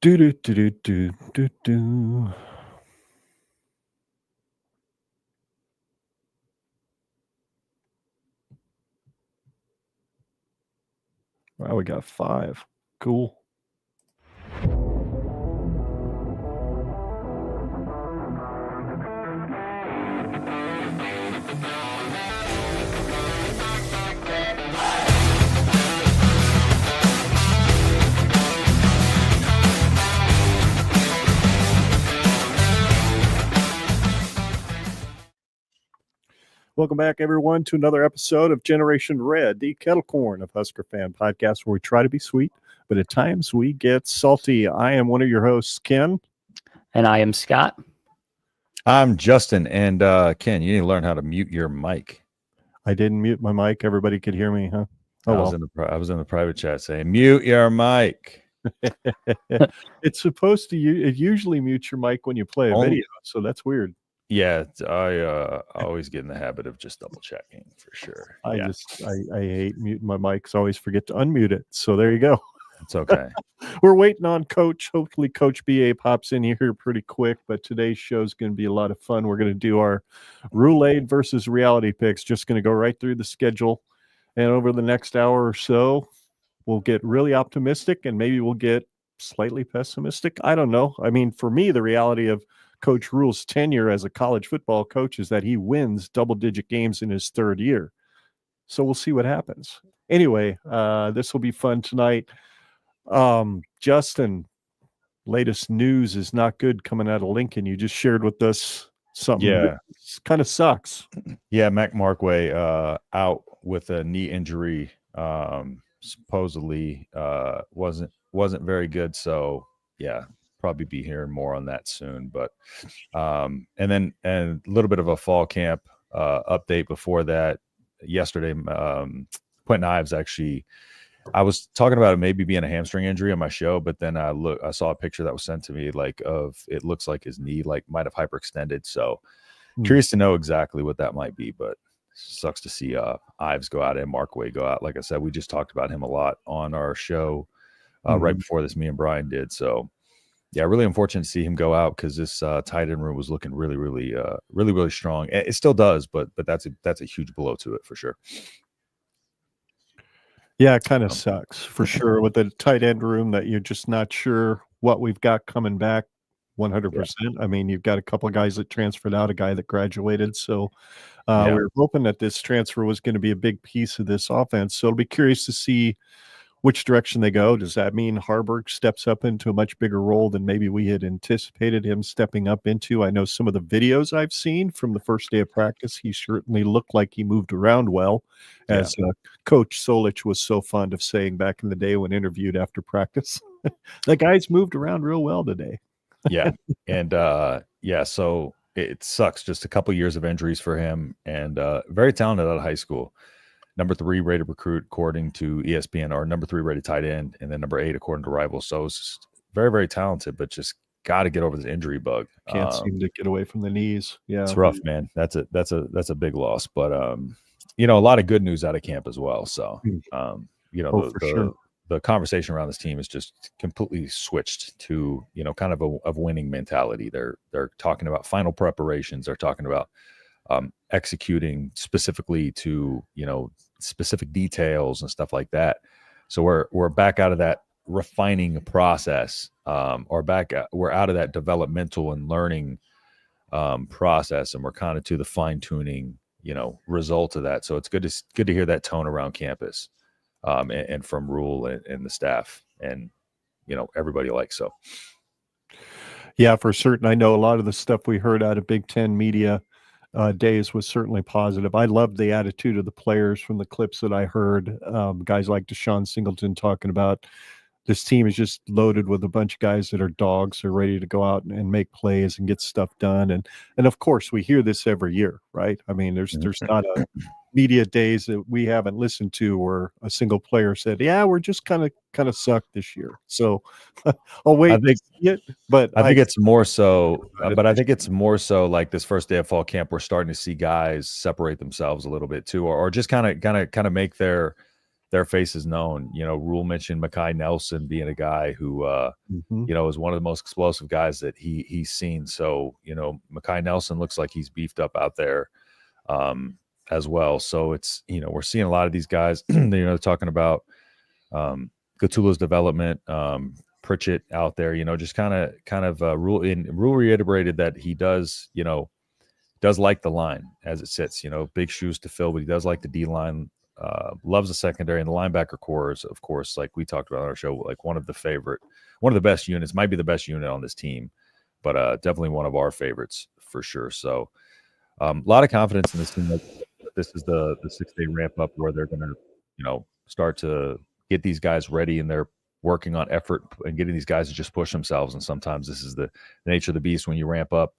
Do do do do do do do. Wow, we got 5. Cool. Welcome back, everyone, to another episode of Generation Red, the kettle corn of Husker Fan Podcast, where we try to be sweet, but at times we get salty. I am one of your hosts, Ken. And I am Scott. I'm Justin. And Ken, you need to learn how to mute your mic. I didn't mute my mic. Everybody could hear me, huh? I was in the private chat saying, mute your mic. It's supposed to, it usually mutes your mic when you play a video, so that's weird. Yeah, I always get in the habit of just double checking for sure. I hate muting my mics. I always forget to unmute it. So there you go. It's okay. We're waiting on Coach. Hopefully Coach BA pops in here pretty quick, but today's show is going to be a lot of fun. We're going to do our Rhule-Aid versus reality picks. Just going to go right through the schedule. And over the next hour or so, we'll get really optimistic and maybe we'll get slightly pessimistic. I don't know. I mean, for me, the reality of Coach Rhule's tenure as a college football coach is that he wins double-digit games in his third year. So we'll see what happens. Anyway, this will be fun tonight. Justin, latest news is not good coming out of Lincoln. You just shared with us something that kind of sucks. Yeah, Mac Markway out with a knee injury. Supposedly wasn't very good. So yeah, probably be hearing more on that soon. But and a little bit of a fall camp update before that. Yesterday, Quentin Ives actually, I was talking about it maybe being a hamstring injury on my show, but then I saw a picture that was sent to me it looks like his knee might have hyperextended. So curious to know exactly what that might be, but sucks to see Ives go out and Markway go out. Like I said, we just talked about him a lot on our show right before this, me and Brian did. So yeah, really unfortunate to see him go out because this tight end room was looking really strong. It still does, but that's a huge blow to it for sure. Yeah, it kind of sucks for sure with the tight end room that you're just not sure what we've got coming back 100%. Yeah. I mean, you've got a couple of guys that transferred out, a guy that graduated. So we were hoping that this transfer was going to be a big piece of this offense. So it'll be curious to see which direction they go. Does that mean Harburg steps up into a much bigger role than maybe we had anticipated him stepping up into? I know some of the videos I've seen from the first day of practice, he certainly looked like he moved around well, as Coach Solich was so fond of saying back in the day when interviewed after practice. The guy's moved around real well today. Yeah. And so it sucks. Just a couple years of injuries for him, and very talented out of high school. Number 3 rated recruit according to ESPN, or number 3 rated tight end, and then number 8 according to Rivals. So it's very, very talented, but just got to get over this injury bug. Can't seem to get away from the knees. Yeah, it's rough, man. That's a big loss. But a lot of good news out of camp as well. So the conversation around this team is just completely switched to kind of a winning mentality. They're talking about final preparations. They're talking about executing specifically to specific details and stuff like that. So we're back out of that refining process, we're out of that developmental and learning process, and we're kind of to the fine tuning result of that. So it's good to hear that tone around campus and from Rhule and the staff and everybody so. Yeah, for certain. I know a lot of the stuff we heard out of Big Ten media days was certainly positive. I loved the attitude of the players from the clips that I heard. Guys like Deshaun Singleton talking about this team is just loaded with a bunch of guys that are dogs, are ready to go out and make plays and get stuff done. And of course, we hear this every year, right? I mean, there's not a media days that we haven't listened to where a single player said, "Yeah, we're just kind of sucked this year." So I'll wait. But I think it's more so. But I think it's more so like this first day of fall camp, we're starting to see guys separate themselves a little bit too, or just kind of make their their faces known. Rhule mentioned Mekhi Nelson being a guy who, is one of the most explosive guys that he's seen. So, Mekhi Nelson looks like he's beefed up out there as well. So it's, we're seeing a lot of these guys, talking about Gatula's development, Pritchett out there, just kind of Rhule reiterated that he does like the line as it sits, big shoes to fill, but he does like the D line, loves the secondary, and the linebacker core is, of course, like we talked about on our show, like one of the best units, might be the best unit on this team, but definitely one of our favorites for sure. So a lot of confidence in this team. Like, this is the 6-day ramp up where they're going to, start to get these guys ready, and they're working on effort and getting these guys to just push themselves. And sometimes this is the nature of the beast when you ramp up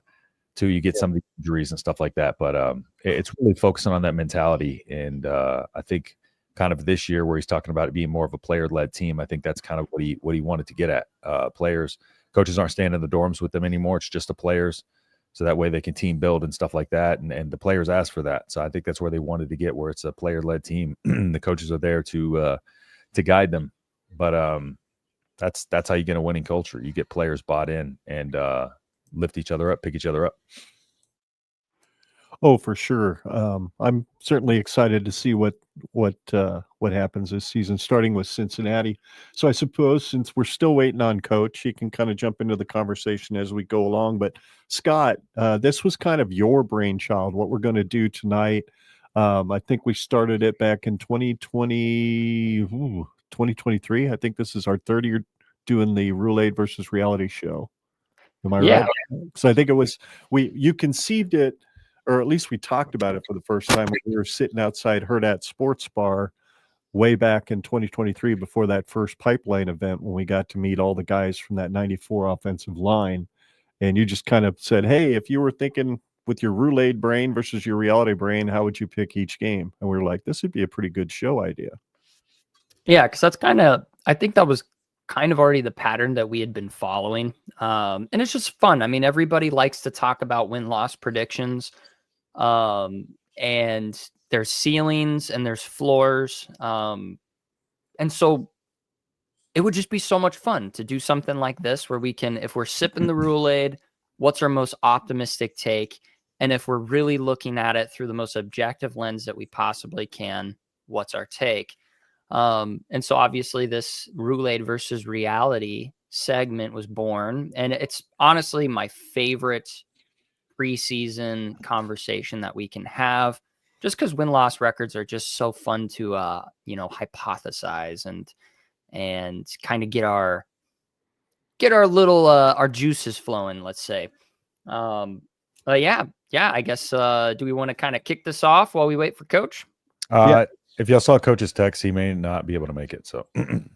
too, you get some of the injuries and stuff like that. But it's really focusing on that mentality. And I think kind of this year where he's talking about it being more of a player-led team, I think that's kind of what he wanted to get at. Coaches aren't staying in the dorms with them anymore. It's just the players. So that way they can team build and stuff like that. And the players ask for that. So I think that's where they wanted to get, where it's a player-led team. The coaches are there to guide them. But that's how you get a winning culture. You get players bought in and lift each other up, pick each other up. Oh, for sure. I'm certainly excited to see what happens this season, starting with Cincinnati. So I suppose since we're still waiting on Coach, he can kind of jump into the conversation as we go along. But Scott, this was kind of your brainchild, what we're going to do tonight. I think we started it back in 2023. I think this is our third year doing the Rhule-Aid versus reality show. Am I right? So I think it was you conceived it, or at least we talked about it for the first time when we were sitting outside Hurrdat Sports Bar way back in 2023 before that first pipeline event when we got to meet all the guys from that 94 offensive line. And you just kind of said, hey, if you were thinking with your Rhule-Aid brain versus your reality brain, how would you pick each game? And we were like, this would be a pretty good show idea. Yeah, because I think that was kind of already the pattern that we had been following. And it's just fun. I mean, everybody likes to talk about win-loss predictions. And there's ceilings and there's floors. And so it would just be so much fun to do something like this where we can, if we're sipping the Rhule-Aid, what's our most optimistic take? And if we're really looking at it through the most objective lens that we possibly can, what's our take? And so obviously this Rhule-Aid versus reality segment was born, and it's honestly my favorite preseason conversation that we can have, just because win-loss records are just so fun to hypothesize and kind of get our little our juices flowing, let's say. I guess do we want to kind of kick this off while we wait for Coach? If y'all saw Coach's text, he may not be able to make it. So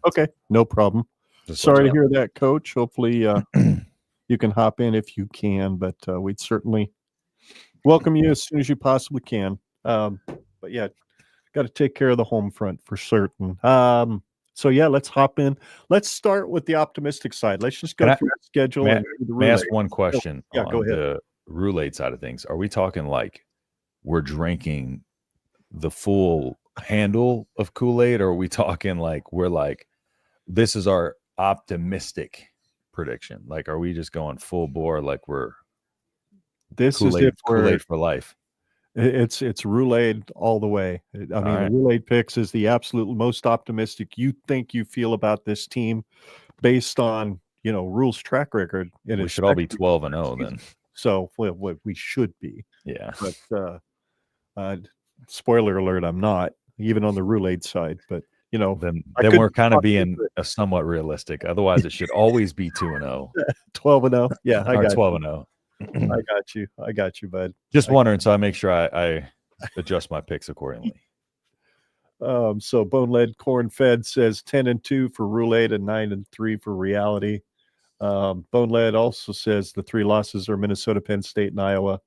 okay, no problem. Sorry to hear that, Coach. Hopefully you can hop in if you can, but we'd certainly welcome you as soon as you possibly can. But yeah, got to take care of the home front for certain. So yeah, let's hop in. Let's start with the optimistic side. Let's just go through the schedule. May I ask one question on go ahead. the Rhule-Aid side of things? Are we talking like we're drinking the full handle of Kool-Aid, or are we talking like we're like, this is our optimistic prediction? Like, are we just going full bore like we're Kool-Aid for life? It's Rhule-Aid all the way. I mean, the Rhule-Aid picks is the absolute most optimistic you think you feel about this team based on, Rhule's track record. We should all be 12-0 then. So we should be. Yeah. But spoiler alert, I'm not, even on the Rhule-Aid side. But, then we're kind of being somewhat realistic. Otherwise, it should always be 2-0. 12-0. Yeah, I got 12-0. I got you, bud. Just wondering, so I make sure I adjust my picks accordingly. So Bone-Led Corn Fed says 10-2 for Rhule-Aid and 9-3 for reality. Bone-Led also says the 3 losses are Minnesota, Penn State, and Iowa.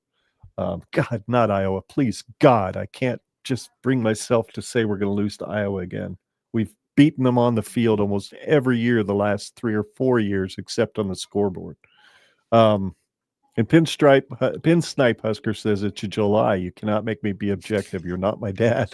God, not Iowa. Please, God, I can't just bring myself to say we're going to lose to Iowa again. We've beaten them on the field almost every year the last 3 or 4 years, except on the scoreboard. And Pinstripe Husker says it's July. You cannot make me be objective. You're not my dad.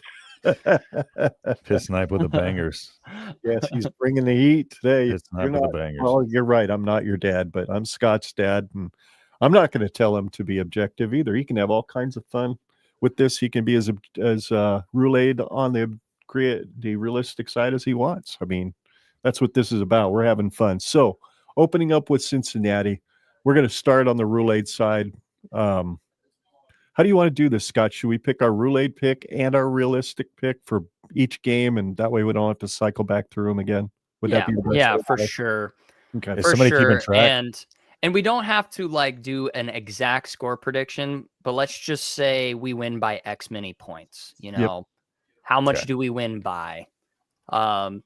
Piss Snipe with the bangers. Yes, he's bringing the heat today. Piss Snipe You're with the not, bangers. well, you're right. I'm not your dad, but I'm Scott's dad, and I'm not going to tell him to be objective either. He can have all kinds of fun with this. He can be as Rhule-Aid on the realistic side as he wants. I mean, that's what this is about. We're having fun. So, opening up with Cincinnati, we're going to start on the Rhule-Aid side. How do you want to do this, Scott? Should we pick our Rhule-Aid pick and our realistic pick for each game, and that way we don't have to cycle back through them again? Would that be the best yeah, way? for sure. Okay. Is For somebody sure. keeping track? And we don't have to like do an exact score prediction, but let's just say we win by X many points. You know, how much Okay. do we win by? That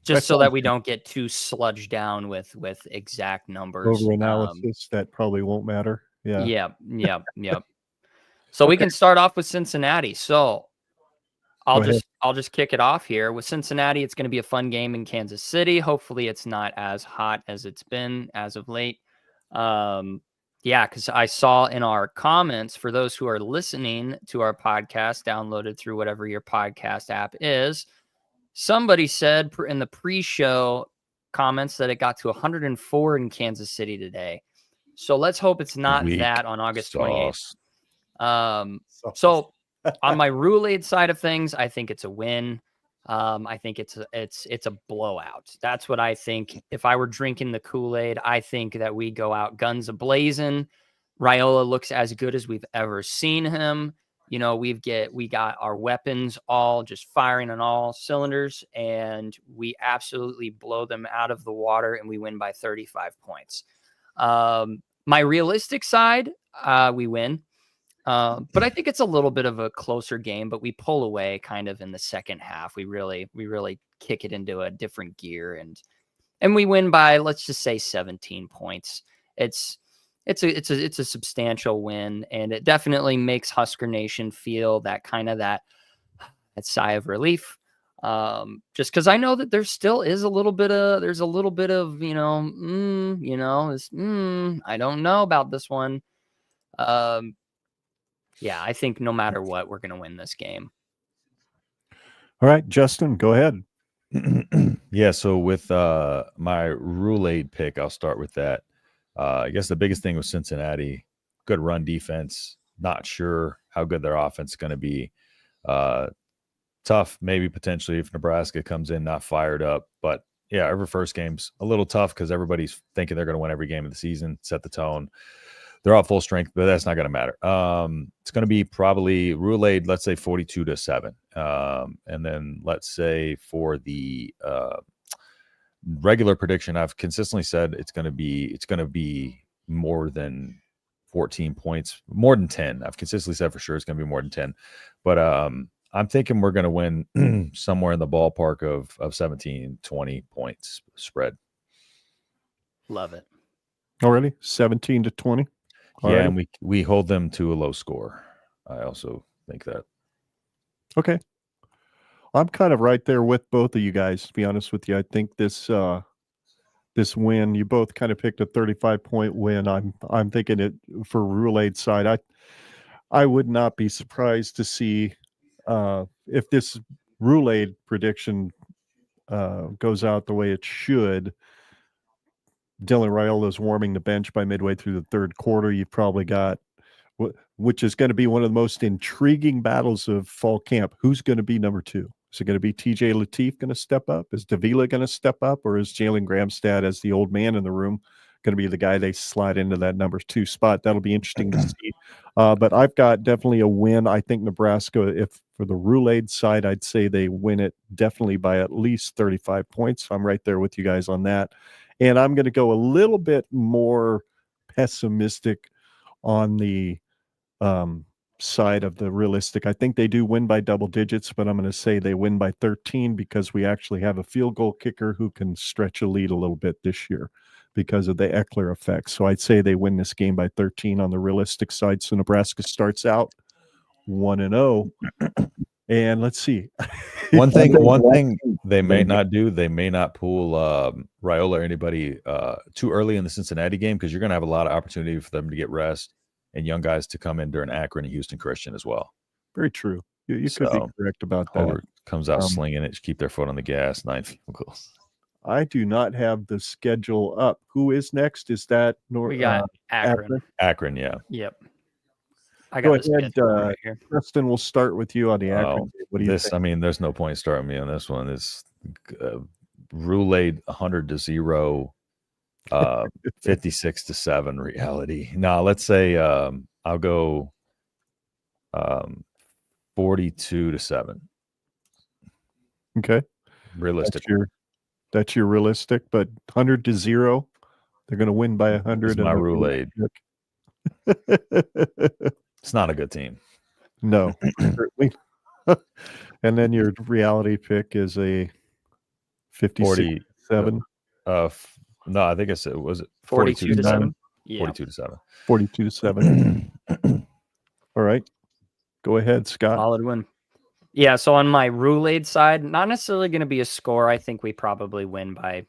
Just so sounds that we good. don't get too sludged down with exact numbers. Over analysis, that probably won't matter. Yeah. Yep. So we can start off with Cincinnati. So Go ahead. I'll just kick it off here with Cincinnati. It's going to be a fun game in Kansas City. Hopefully it's not as hot as it's been as of late. Because I saw in our comments, for those who are listening to our podcast, downloaded through whatever your podcast app is, somebody said in the pre-show comments that it got to 104 in Kansas City today. So let's hope it's not Weak that on August 28th. sauce. So on my Rhule-Aid side of things, I think it's a win. I think it's a blowout. That's what I think. If I were drinking the Kool-Aid, I think that we go out guns a-blazing. Raiola looks as good as we've ever seen him. You know, we got our weapons all just firing on all cylinders, and we absolutely blow them out of the water, and we win by 35 points. My realistic side, we win. But I think it's a little bit of a closer game, but we pull away kind of in the second half. We really kick it into a different gear, and we win by, let's just say, 17 points. It's a substantial win, and it definitely makes Husker Nation feel that kind of that sigh of relief. Just because I know that there still is a little bit of I don't know about this one. Yeah, I think no matter what, we're going to win this game. All right, Justin, go ahead. Yeah, so with my Rhule-Aid pick, I'll start with that. I guess the biggest thing with Cincinnati, good run defense. Not sure how good their offense is going to be. Tough, maybe potentially if Nebraska comes in not fired up. But yeah, every first game's a little tough because everybody's thinking they're going to win every game of the season, set the tone. They're all full strength, but that's not going to matter. It's going to be probably Rhule-Aid, let's say 42-7. And then let's say for the regular prediction, I've consistently said it's going to be more than 14 points, more than 10. I've consistently said for sure it's going to be more than 10. But I'm thinking we're going to win somewhere in the ballpark of 17, 20 points spread. Love it. Already 17-20. Yeah, and we hold them to a low score. I also think that. Okay. I'm kind of right there with both of you guys, to be honest with you. I think this win, you both kind of picked a 35-point win. I'm thinking it for Rhule-Aid side. I would not be surprised to see if this Rhule-Aid prediction goes out the way it should. Dylan Raiola is warming the bench by midway through the third quarter. You've probably got, which is going to be one of the most intriguing battles of fall camp. Who's going to be number two? Is it going to be TJ Lateef going to step up? Is Davila going to step up? Or is Jalen Gramstad, as the old man in the room, going to be the guy they slide into that number 2 spot? That'll be interesting to see. But I've got definitely a win. I think Nebraska, if for the Rhule-Aid side, I'd say they win it definitely by at least 35 points. I'm right there with you guys on that. And I'm going to go a little bit more pessimistic on the side of the realistic. I think they do win by double digits, but I'm going to say they win by 13 because we actually have a field goal kicker who can stretch a lead a little bit this year because of the Eckler effect. So I'd say they win this game by 13 on the realistic side. So Nebraska starts out 1-0. And let's see. One thing they may not do, they may not pull Raiola or anybody too early in the Cincinnati game because you're going to have a lot of opportunity for them to get rest and young guys to come in during Akron and Houston Christian as well. Very true. You could be So, correct about that. Hobart comes out Um, slinging it, keep their foot on the gas, 9 field goals. I do not have the schedule up. Who is next? Is that We got Akron. Akron, yeah. Yep. I Go got the ahead, schedule right here. Preston, we'll start with you on the Akron. Oh, What do you think? I mean, there's no point starting me on this one. It's Rhule-Aid 100-0, 56-7 reality. Now, let's say I'll go 42-7. Okay. Realistic. That's your realistic, but 100-0. They're going to win by 100. My Rhule-Aid. It's not a good team. No, certainly. And then your reality pick is a 57. No, I think I said, was it 42-7? Yeah. 42-7. 42-7. All right. Go ahead, Scott. Solid win. Yeah, so on my Rhule-Aid side, not necessarily going to be a score. I think we probably win by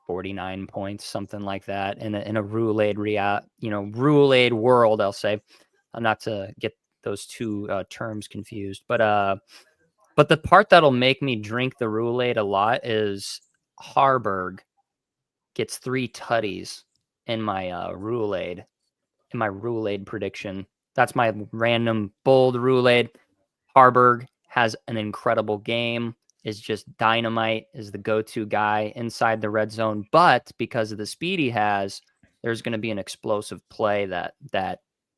49 points, something like that. In a Rhule-Aid Rhule-Aid world, I'll say. Not to get those two terms confused, but the part that'll make me drink the Rhule-Aid a lot is Harburg gets 3 tutties in my Rhule-Aid prediction. That's my random bold Rhule-Aid. Harburg has an incredible game, is just dynamite, is the go-to guy inside the red zone. But because of the speed he has, there's going to be an explosive play that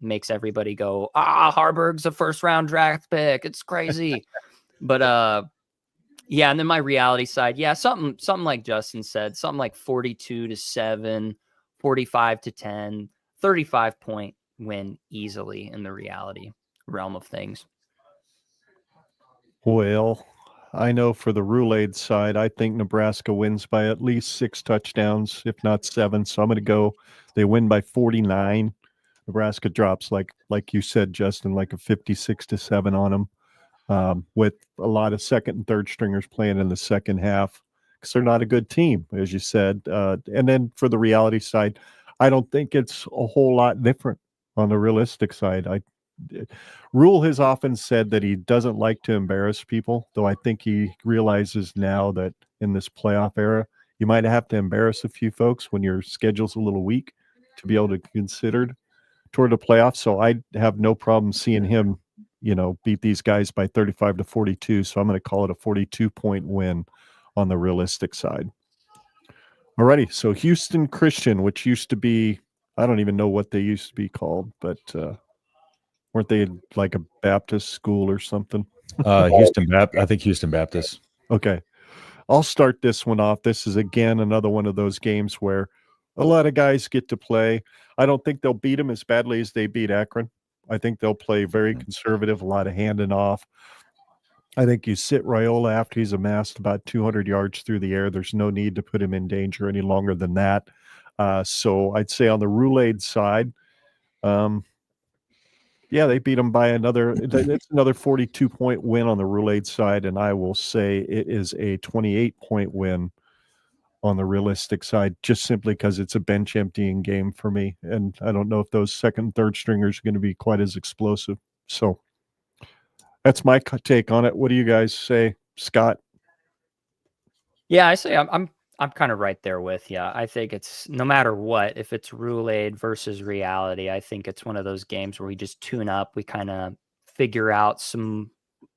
makes everybody go, Harburg's a first-round draft pick. It's crazy. But yeah, and then my reality side, yeah, something like Justin said, something like 42-7, 45-10, 35-point win easily in the reality realm of things. Well, I know for the Rhule-Aid side, I think Nebraska wins by at least 6 touchdowns, if not 7. So I'm going to go. They win by 49. Nebraska drops like you said, Justin, like a 56-7 on them, with a lot of second and third stringers playing in the second half because they're not a good team, as you said. And then for the reality side, I don't think it's a whole lot different on the realistic side. Rhule has often said that he doesn't like to embarrass people, though I think he realizes now that in this playoff era, you might have to embarrass a few folks when your schedule's a little weak to be able to consider toward the playoffs. So I have no problem seeing him, beat these guys by 35-42. So I'm going to call it a 42-point win on the realistic side. Alrighty. So Houston Christian, which used to be, I don't even know what they used to be called, but weren't they like a Baptist school or something? I think Houston Baptist. Okay. I'll start this one off. This is, again, another one of those games where a lot of guys get to play. I don't think they'll beat them as badly as they beat Akron. I think they'll play very conservative, a lot of handing off. I think you sit Raiola after he's amassed about 200 yards through the air. There's no need to put him in danger any longer than that. So I'd say on the Rhule-Aid side, yeah, they beat them by it's another 42-point win on the Rhule-Aid side, and I will say it is a 28-point win on the realistic side, just simply because it's a bench emptying game for me. And I don't know if those second and third stringers are going to be quite as explosive. So that's my take on it. What do you guys say, Scott? Yeah, I say I'm kind of right there with you. I think it's no matter what, if it's Rhule-Aid versus reality, I think it's one of those games where we just tune up. We kind of figure out some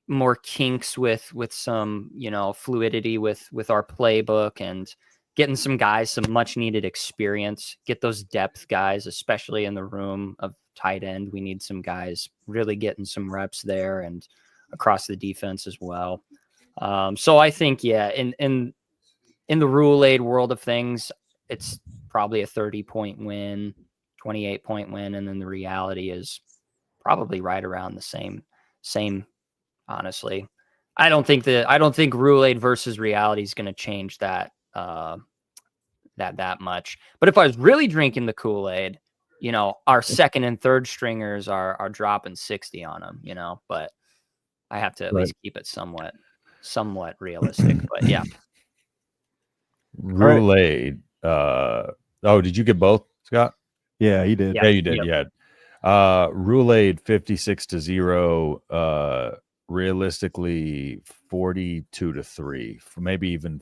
more kinks with some, fluidity with our playbook and getting some guys some much needed experience, get those depth guys, especially in the room of tight end. We need some guys really getting some reps there and across the defense as well. So I think, yeah, in the Rhule-Aid world of things, it's probably a 30-point win, 28-point win. And then the reality is probably right around the same, honestly. I don't think Rhule-Aid versus reality is going to change that much. But if I was really drinking the Kool-Aid, our second and third stringers are dropping 60 on them, but I have to at least keep it somewhat realistic. But yeah. Rhule-Aid. Did you get both, Scott? Yeah, he did. Yeah, you did. Yep. Yeah. Rhule-Aid 56-0. realistically 42-3, maybe even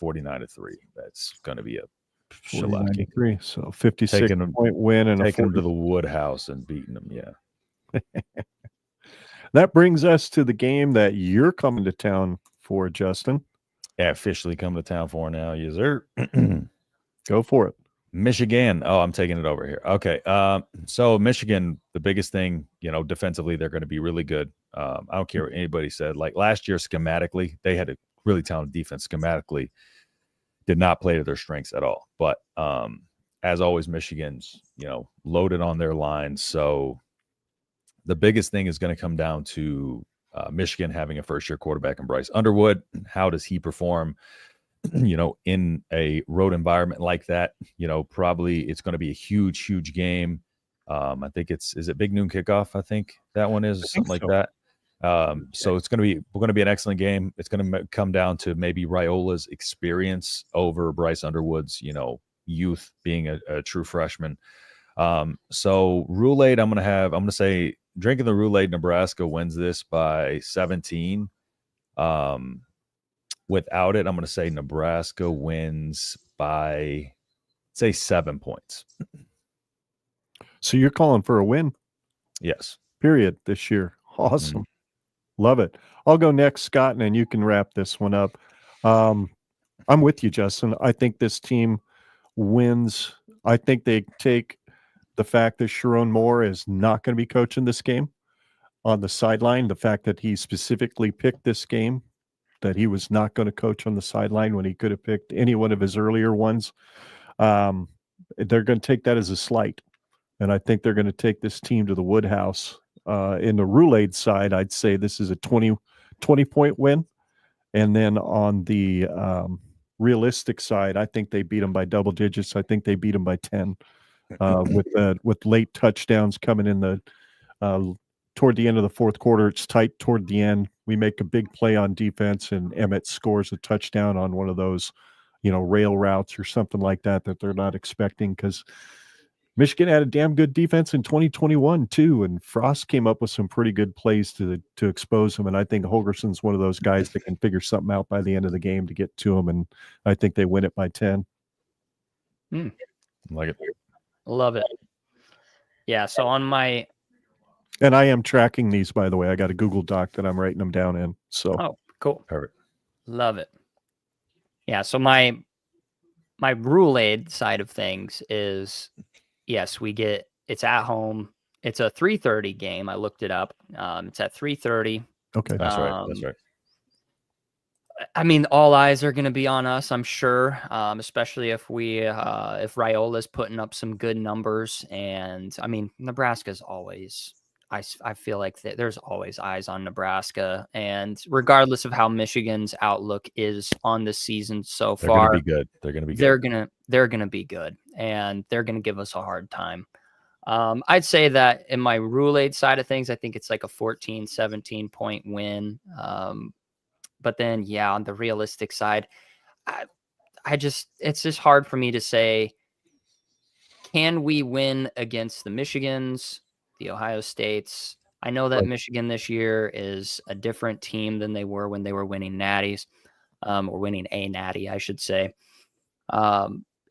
49-3. That's going to be a shellacking. 49-3, so 56-point win and taking them to the Woodhouse and beating them. Yeah. That brings us to the game that you're coming to town for, Justin. Yeah, officially coming to town for now. Yes, sir. Go for it. Michigan. Oh, I'm taking it over here. Okay. So Michigan, the biggest thing, defensively, they're going to be really good. I don't care what anybody said. Like last year, schematically, they had a really talented defense. Schematically, did not play to their strengths at all. But as always, Michigan's, loaded on their line. So the biggest thing is going to come down to Michigan having a first-year quarterback in Bryce Underwood. How does he perform, in a road environment like that? Probably it's going to be a huge, huge game. I think is it big noon kickoff? I think that one is something like that. So it's going to be an excellent game. It's going to come down to maybe Raiola's experience over Bryce Underwood's, youth being a true freshman. So Rhule-Aid, I'm going to say drinking the Rhule-Aid, Nebraska wins this by 17. Without it, I'm going to say Nebraska wins by, say, 7 points. So you're calling for a win? Yes. Period this year. Awesome. Love it. I'll go next, Scott, and then you can wrap this one up. I'm with you, Justin. I think this team wins. I think they take the fact that Sharon Moore is not going to be coaching this game on the sideline, the fact that he specifically picked this game, that he was not going to coach on the sideline when he could have picked any one of his earlier ones. They're going to take that as a slight. And I think they're going to take this team to the Woodhouse. In the Rhule-Aid side, I'd say this is a 20-point win. And then on the realistic side, I think they beat them by double digits. I think they beat them by 10 with late touchdowns coming in the toward the end of the fourth quarter. It's tight toward the end. We make a big play on defense, and Emmett scores a touchdown on one of those, rail routes or something like that they're not expecting, because Michigan had a damn good defense in 2021 too, and Frost came up with some pretty good plays to expose him. And I think Holgerson's one of those guys that can figure something out by the end of the game to get to him. And I think they win it by 10. Like it. Love it. Yeah. So on my, and I am tracking these, by the way. I got a Google Doc that I'm writing them down in. So cool. Perfect. Love it. Yeah. So my Rhule-Aid side of things is, yes, it's at home. It's a 3:30 game. I looked it up. It's at 3:30. Okay. That's right. That's right. I mean, all eyes are going to be on us, I'm sure, especially if Raiola's putting up some good numbers. And I mean, Nebraska's always, I feel like there's always eyes on Nebraska. And regardless of how Michigan's outlook is on the season so far, they're going to be good. They're going to be good. They're going to be good, and they're going to give us a hard time. I'd say that in my Rhule-Aid side of things, I think it's like a 14, 17-point win. But then, yeah, on the realistic side, it's just hard for me to say, can we win against the Michigans, the Ohio States? I know that Michigan this year is a different team than they were when they were winning natties, or winning a natty, I should say.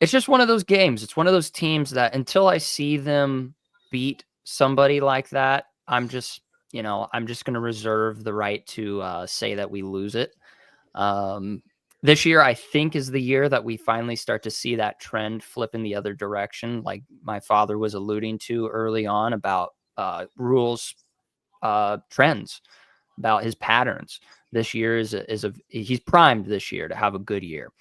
It's just one of those games. It's one of those teams that until I see them beat somebody like that, I'm just going to reserve the right to say that we lose it. This year, I think, is the year that we finally start to see that trend flip in the other direction, like my father was alluding to early on about Rhule's trends, about his patterns. This year he's primed this year to have a good year.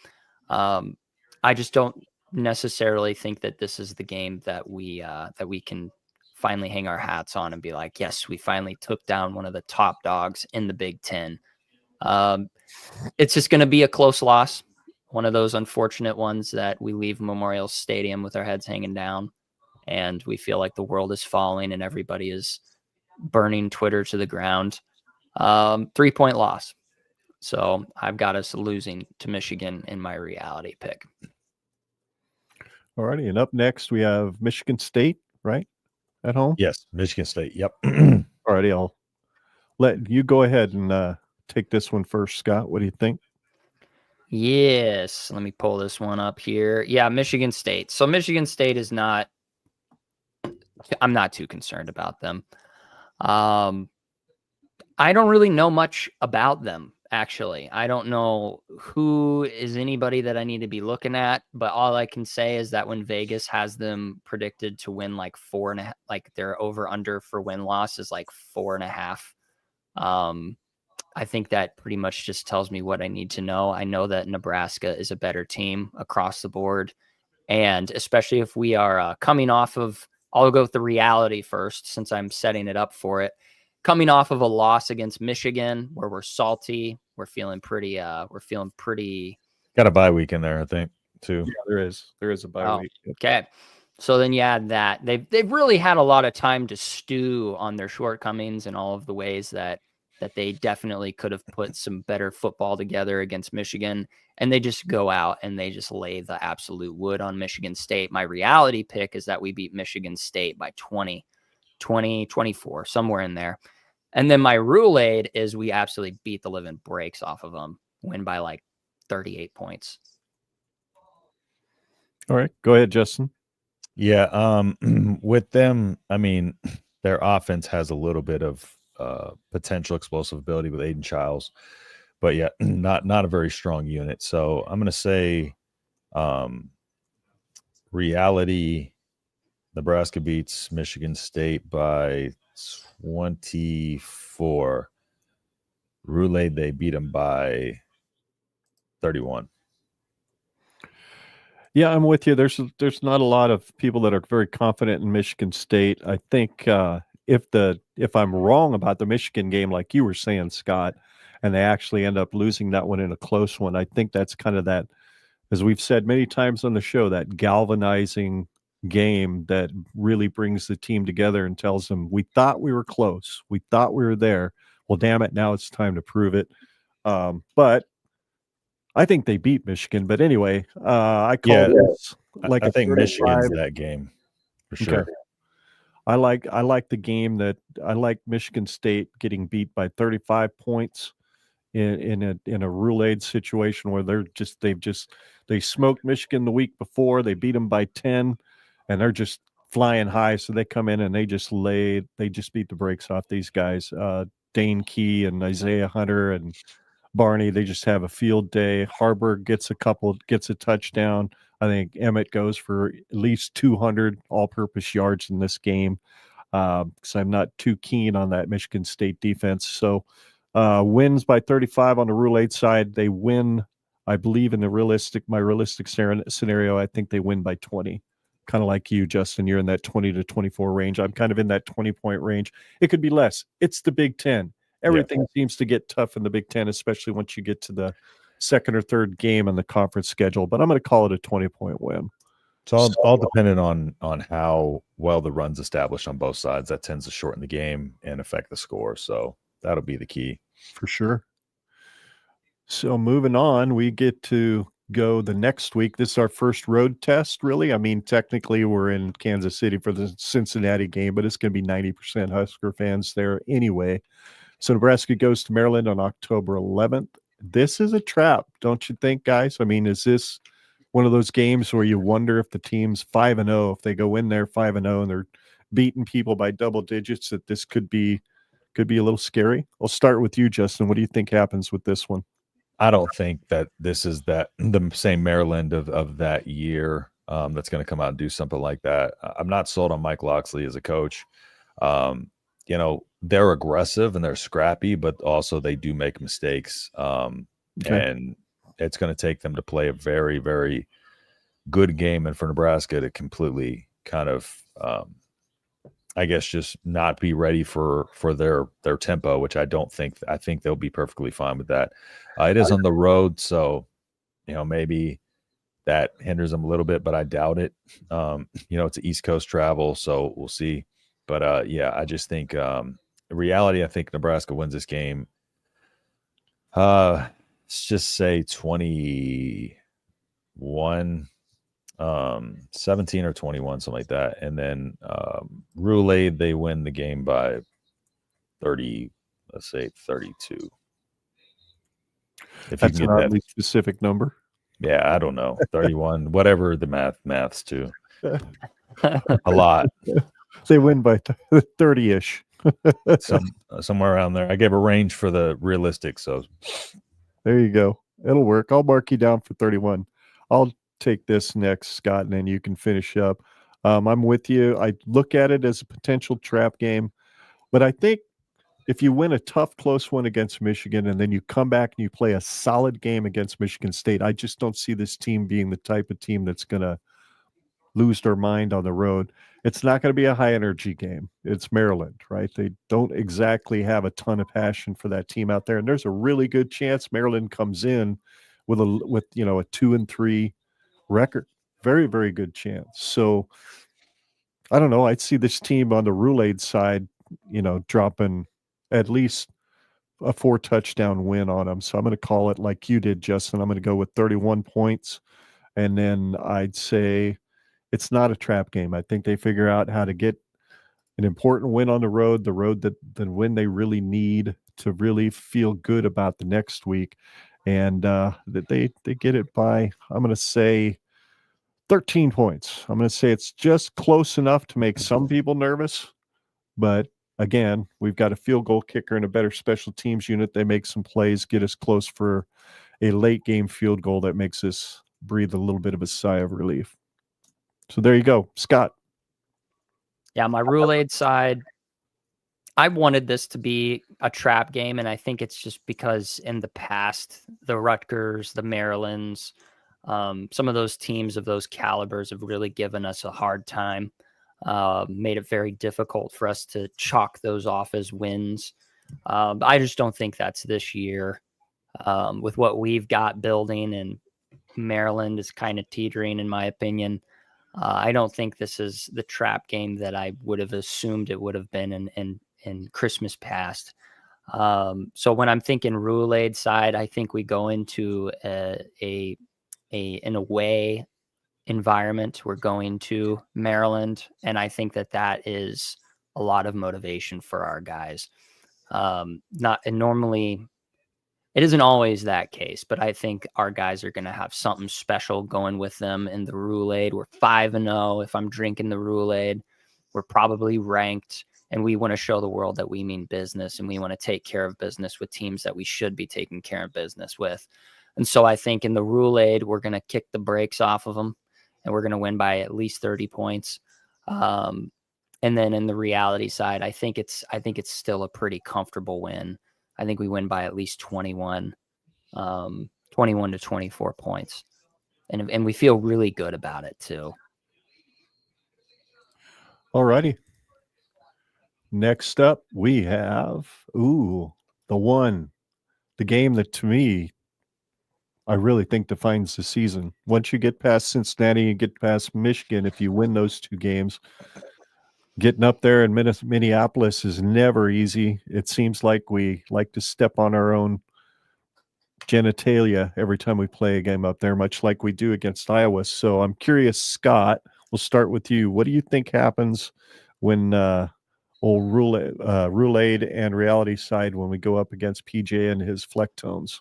I just don't necessarily think that this is the game that we can finally hang our hats on and be like, yes, we finally took down one of the top dogs in the Big Ten. It's just going to be a close loss. One of those unfortunate ones that we leave Memorial Stadium with our heads hanging down and we feel like the world is falling and everybody is burning Twitter to the ground. 3-point loss. So I've got us losing to Michigan in my reality pick. All righty. And up next, we have Michigan State, right? At home? Yes. Michigan State. Yep. All righty. I'll let you go ahead and take this one first, Scott. What do you think? Yes. Let me pull this one up here. Yeah, Michigan State. So Michigan State is not, I'm not too concerned about them. I don't really know much about them, actually. I don't know who is anybody that I need to be looking at, but all I can say is that when Vegas has them predicted to win like 4.5, like their over under for win loss is like 4.5. I think that pretty much just tells me what I need to know. I know that Nebraska is a better team across the board. And especially if we are coming off of, I'll go with the reality first, since I'm setting it up for it. Coming off of a loss against Michigan, where we're salty, we're feeling pretty. Got a bye week in there, I think, too. Yeah, there is a bye week. Okay, so then you add that they've really had a lot of time to stew on their shortcomings and all of the ways that they definitely could have put some better football together against Michigan, and they just go out and they just lay the absolute wood on Michigan State. My reality pick is that we beat Michigan State by 20, 24, somewhere in there. And then my Rhule-Aid is we absolutely beat the living breaks off of them, win by like 38 points. All right, go ahead, Justin. Yeah, with them, I mean, their offense has a little bit of potential explosive ability with Aiden Childs, but yeah, not a very strong unit. So I'm going to say reality, Nebraska beats Michigan State by 24. Rhule-Aid, they beat them by 31. Yeah, I'm with you. There's not a lot of people that are very confident in Michigan State. I think if I'm wrong about the Michigan game, like you were saying, Scott, and they actually end up losing that one in a close one, I think that's kind of that, as we've said many times on the show, that galvanizing game that really brings the team together and tells them, we thought we were close. We thought we were there. Well, damn it. Now it's time to prove it. But I think they beat Michigan. But anyway, I call this like I think 35. Michigan's that game for sure. Okay. I like the game that I like Michigan State getting beat by 35 points in a Rhule-Aid situation where they smoked Michigan the week before. They beat them by 10 and they're just flying high. So they come in and they just beat the brakes off these guys. Dane Key and Isaiah Hunter and Barney, they just have a field day. Harburg gets a touchdown. I think Emmett goes for at least 200 all-purpose yards in this game. Because I'm not too keen on that Michigan State defense. So wins by 35 on the Rhule-Aid side. They win, I believe, in my realistic scenario, I think they win by 20. Kind of like you, Justin. You're in that 20 to 24 range. I'm kind of in that 20-point range. It could be less. It's the Big Ten. Everything seems to get tough in the Big Ten, especially once you get to the second or third game on the conference schedule. But I'm going to call it a 20-point win. It's all dependent on how well the run's established on both sides. That tends to shorten the game and affect the score. So that'll be the key. For sure. So moving on, we get to go the next week. This is our first road test, really. I mean, technically we're in Kansas City for the Cincinnati game, but it's going to be 90% Husker fans there anyway. So Nebraska goes to Maryland on October 11th. This is a trap, don't you think, guys? I mean, is this one of those games where you wonder if the team's 5-0, if they go in there 5-0 and they're beating people by double digits, that this could be a little scary? I'll start with you, Justin. What do you think happens with this one? I don't think that this is the same Maryland of that year that's going to come out and do something like that. I'm not sold on Mike Locksley as a coach. They're aggressive and they're scrappy, but also they do make mistakes. And it's going to take them to play a very, very good game, and for Nebraska to completely kind of, I guess, just not be ready for their tempo, which I think they'll be perfectly fine with that. It is on the road, so maybe that hinders them a little bit, but I doubt it. It's an East Coast travel, so we'll see. But I just think in reality, I think Nebraska wins this game. Let's just say 21, 17 or 21, something like that. And then Rhule-Aid, they win the game by 30, let's say 32. If That's you an can get oddly that, specific number. yeah, I don't know, 31, whatever the maths to a lot, They win by 30-ish. somewhere around there. I gave a range for the realistic, so There you go. It'll work. I'll mark you down for 31. I'll take this next, Scott, and then you can finish up. I'm with you. I look at it as a potential trap game, but I think if you win a tough, close one against Michigan and then you come back and you play a solid game against Michigan State, I just don't see this team being the type of team that's going to lose their mind on the road. It's not going to be a high energy game. It's Maryland, right? They don't exactly have a ton of passion for that team out there. And there's a really good chance Maryland comes in with a 2-3 record. Very, very good chance. So I don't know. I'd see this team on the Rhule-Aid side, dropping at least a 4-touchdown win on them. So I'm going to call it like you did, Justin. I'm going to go with 31 points. And then I'd say it's not a trap game. I think they figure out how to get an important win on the road that the win they really need to really feel good about the next week. And that they get it by, I'm going to say 13 points. I'm going to say it's just close enough to make some people nervous. But again, we've got a field goal kicker and a better special teams unit. They make some plays, get us close for a late game field goal that makes us breathe a little bit of a sigh of relief. So there you go, Scott. Yeah, my Rhule-Aid side, I wanted this to be a trap game, and I think it's just because in the past, the Rutgers, the Marylands, some of those teams of those calibers have really given us a hard time, made it very difficult for us to chalk those off as wins. I just don't think that's this year. With what we've got building, and Maryland is kind of teetering, in my opinion. I don't think this is the trap game that I would have assumed it would have been in Christmas past. So when I'm thinking Rhule-Aid side, I think we go into an away environment. We're going to Maryland, and I think that is a lot of motivation for our guys. Normally it isn't always that case, but I think our guys are going to have something special going with them in the Rhule-Aid. We're 5-0. If I'm drinking the Rhule-Aid, we're probably ranked, and we want to show the world that we mean business, and we want to take care of business with teams that we should be taking care of business with. And so I think in the Rhule-Aid, we're going to kick the brakes off of them, and we're going to win by at least 30 points. And then in the reality side, I think it's still a pretty comfortable win. I think we win by at least 21 to 24 points. And we feel really good about it too. All righty. Next up, we have, the game that to me, I really think defines the season. Once you get past Cincinnati and get past Michigan, if you win those two games, getting up there in Minneapolis is never easy. It seems like we like to step on our own genitalia every time we play a game up there, much like we do against Iowa. So I'm curious, Scott, we'll start with you. What do you think happens when old Rhule-Aid and reality side when we go up against PJ and his Flecktones?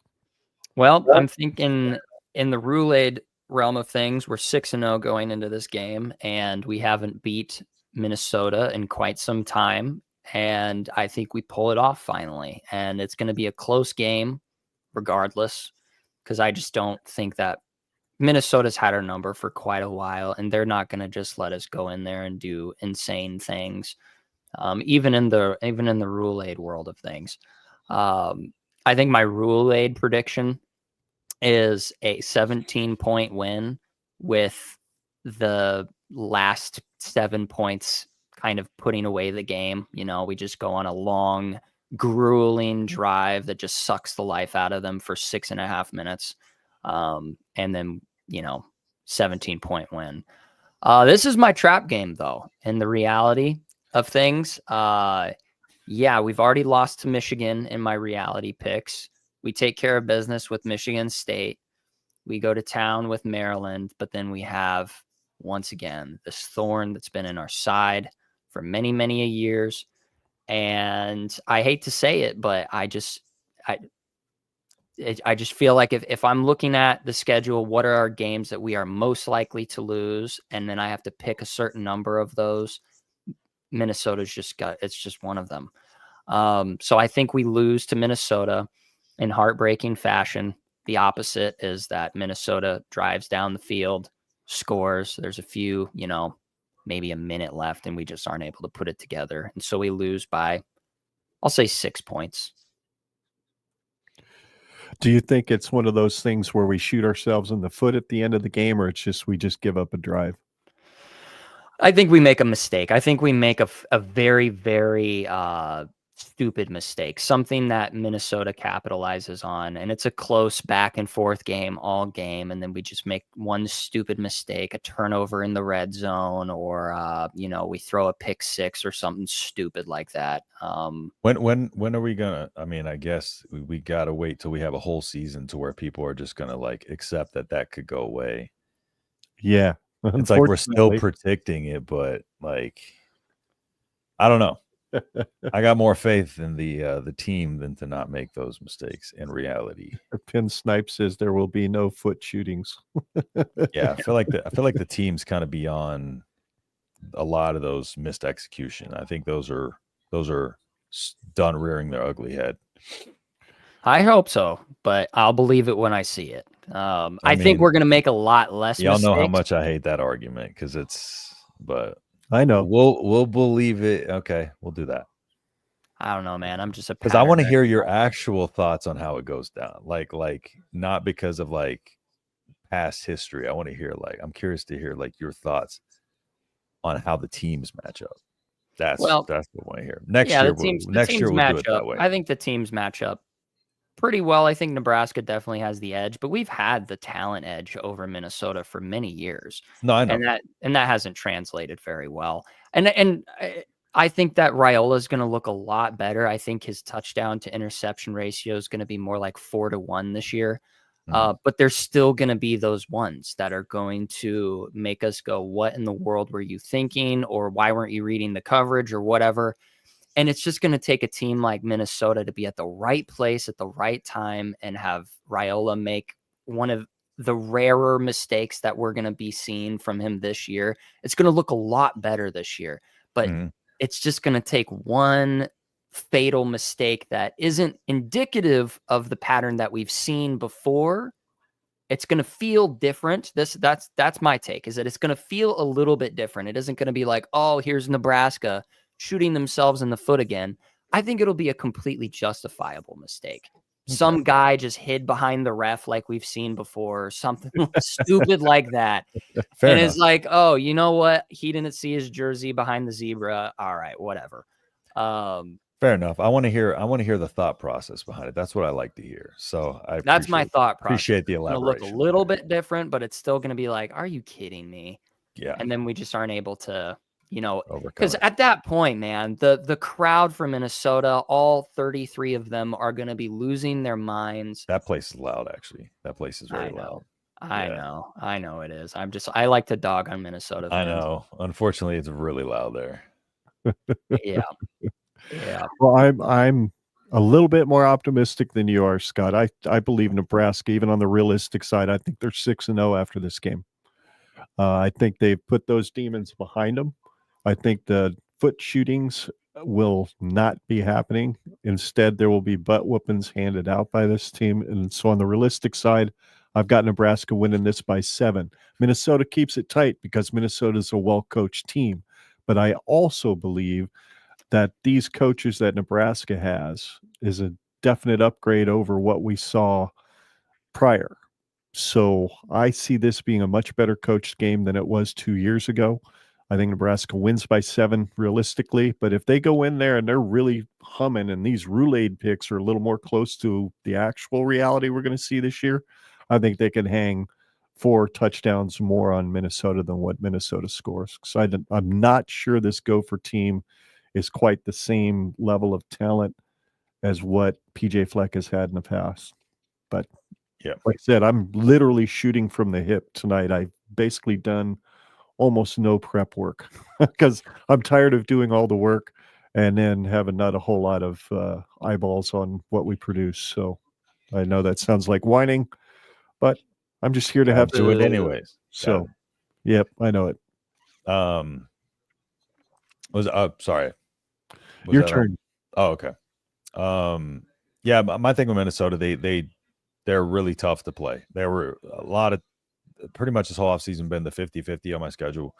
Well, I'm thinking in the Rhule-Aid realm of things, we're 6-0 going into this game, and we haven't beat Minnesota in quite some time. And I think we pull it off finally. And it's going to be a close game regardless, because I just don't think that Minnesota's had our number for quite a while, and they're not going to just let us go in there and do insane things. Even in the Rhule-Aid world of things. I think my Rhule-Aid prediction is a 17-point win with the last 7 points kind of putting away the game. We just go on a long, grueling drive that just sucks the life out of them for 6.5 minutes. And then, 17-point win. This is my trap game, though. In the reality of things, we've already lost to Michigan in my reality picks. We take care of business with Michigan State. We go to town with Maryland, but then we have, once again, this thorn that's been in our side for many, many years. And I hate to say it, but I just feel like if I'm looking at the schedule, what are our games that we are most likely to lose? And then I have to pick a certain number of those. Minnesota's it's just one of them. So I think we lose to Minnesota in heartbreaking fashion. The opposite is that Minnesota drives down the field, scores. There's a few, maybe a minute left, and we just aren't able to put it together. And so we lose by, I'll say 6 points. Do you think it's one of those things where we shoot ourselves in the foot at the end of the game, or we just give up a drive? I think we make a mistake. I think we make a very, very stupid mistake, something that Minnesota capitalizes on. And it's a close back and forth game all game. And then we just make one stupid mistake, a turnover in the red zone, or, we throw a pick six or something stupid like that. When are we gonna? I mean, I guess we gotta wait till we have a whole season to where people are just gonna like accept that could go away. Yeah, it's like we're still predicting it, but like, I don't know. I got more faith in the team than to not make those mistakes in reality. Pinstripe says there will be no foot shootings. Yeah, I feel like the team's kind of beyond a lot of those missed execution. I think those are done rearing their ugly head. I hope so, but I'll believe it when I see it. I think we're going to make a lot less y'all mistakes. Know how much I hate that argument but I know we'll believe it. Okay, we'll do that. I don't know, man. I'm just because I want to hear your actual thoughts on how it goes down. Like not because of like past history. I want to hear I'm curious to hear like your thoughts on how the teams match up. That's what I want to hear. Next year we'll do it that way. I think the teams match up pretty well. I think Nebraska definitely has the edge, but we've had the talent edge over Minnesota for many years. No, I know. And that hasn't translated very well. And I think that Rhule-Aid is going to look a lot better. I think his touchdown to interception ratio is going to be more like 4-1 this year. But there's still going to be those ones that are going to make us go, what in the world were you thinking? Or why weren't you reading the coverage or whatever? And it's just going to take a team like Minnesota to be at the right place at the right time and have Rhule-Aid make one of the rarer mistakes that we're going to be seeing from him this year. It's going to look a lot better this year, but it's just going to take one fatal mistake that isn't indicative of the pattern that we've seen before. It's going to feel different. That's my take, is that it's going to feel a little bit different. It isn't going to be like, oh, here's Nebraska shooting themselves in the foot again. I think it'll be a completely justifiable mistake. Some guy just hid behind the ref like we've seen before, something stupid like that. Fair and enough. It's like, oh, you know what? He didn't see his jersey behind the zebra. All right, whatever. Fair enough. I want to hear the thought process behind it. That's what I like to hear. So that's my thought process. Appreciate the elaboration. It's going to look a little bit different, but it's still going to be like, are you kidding me? Yeah. And then we just aren't able to, because at that point, man, the crowd from Minnesota, all 33 of them are going to be losing their minds. That place is loud, actually. That place is very loud. I know it is. I like to dog on Minnesota fans. I know. Unfortunately, it's really loud there. Yeah. Well, I'm a little bit more optimistic than you are, Scott. I believe Nebraska, even on the realistic side. I think they're 6-0 after this game. I think they've put those demons behind them. I think the foot shootings will not be happening. Instead, there will be butt whoopings handed out by this team. And so on the realistic side, I've got Nebraska winning this by 7. Minnesota keeps it tight because Minnesota is a well-coached team. But I also believe that these coaches that Nebraska has is a definite upgrade over what we saw prior. So I see this being a much better coached game than it was 2 years ago. I think Nebraska wins by 7 realistically, but if they go in there and they're really humming and these Rhule-Aid picks are a little more close to the actual reality we're going to see this year, I think they can hang 4 touchdowns more on Minnesota than what Minnesota scores. So I'm not sure this Gopher team is quite the same level of talent as what PJ Fleck has had in the past. But yeah, like I said, I'm literally shooting from the hip tonight. I've basically done almost no prep work because I'm tired of doing all the work and then having not a whole lot of eyeballs on what we produce. So I know that sounds like whining, but I'm just here to I'll have do it anyways. So, yep, I know it. Sorry. Was Your that turn. Oh, okay. Yeah, my thing with Minnesota, they're really tough to play. There were a lot of pretty much this whole offseason been the 50-50 on my schedule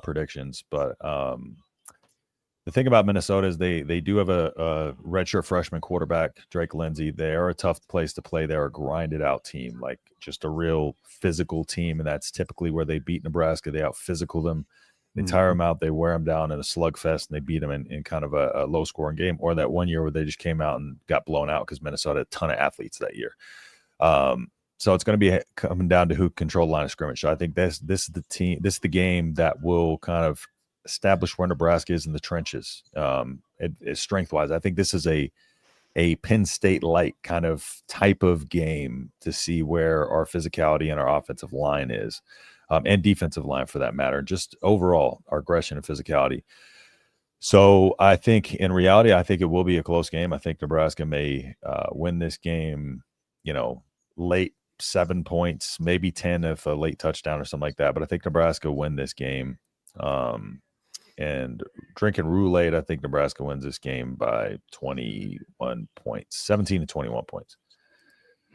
predictions. But the thing about Minnesota is they do have a redshirt freshman quarterback, Drake Lindsey. They are a tough place to play. They're a grinded out team, like just a real physical team. And that's typically where they beat Nebraska. They out physical them. They tire them out. They wear them down in a slugfest, and they beat them in kind of a low scoring game. Or that one year where they just came out and got blown out because Minnesota had a ton of athletes that year. So it's going to be coming down to who control the line of scrimmage. So I think this is the team. This is the game that will kind of establish where Nebraska is in the trenches. Strength wise, I think this is a Penn State light kind of type of game to see where our physicality and our offensive line is. And defensive line for that matter, just overall our aggression and physicality. So I think in reality, I think it will be a close game. I think Nebraska may win this game, late 7 points, maybe 10 if a late touchdown or something like that. But I think Nebraska will win this game. And drinking Rhule-Aid, I think Nebraska wins this game by 21 points, 17 to 21 points.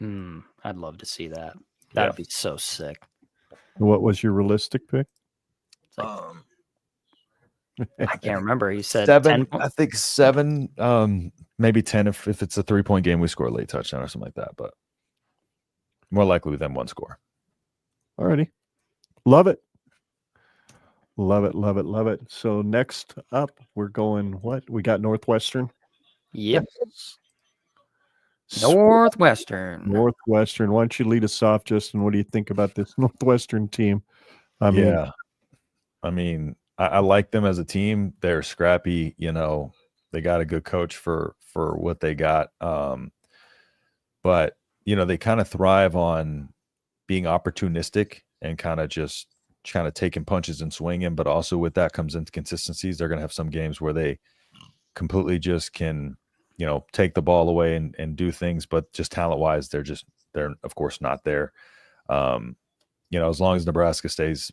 I'd love to see that. That'd be so sick. What was your realistic pick? I can't remember. You said 7. 10 I think 7, maybe 10 if it's a 3-point game, we score a late touchdown or something like that. But more likely than one score. Alrighty. Love it. Love it, love it, love it. So next up, we're going what? We got Northwestern. Yep. Northwestern. Northwestern. Why don't you lead us off, Justin? What do you think about this Northwestern team? I mean, I like them as a team. They're scrappy. They got a good coach for what they got. But they kind of thrive on being opportunistic and kind of taking punches and swinging. But also with that comes inconsistencies. They're going to have some games where they completely just can take the ball away and do things, but just talent wise, they're of course not there. As long as Nebraska stays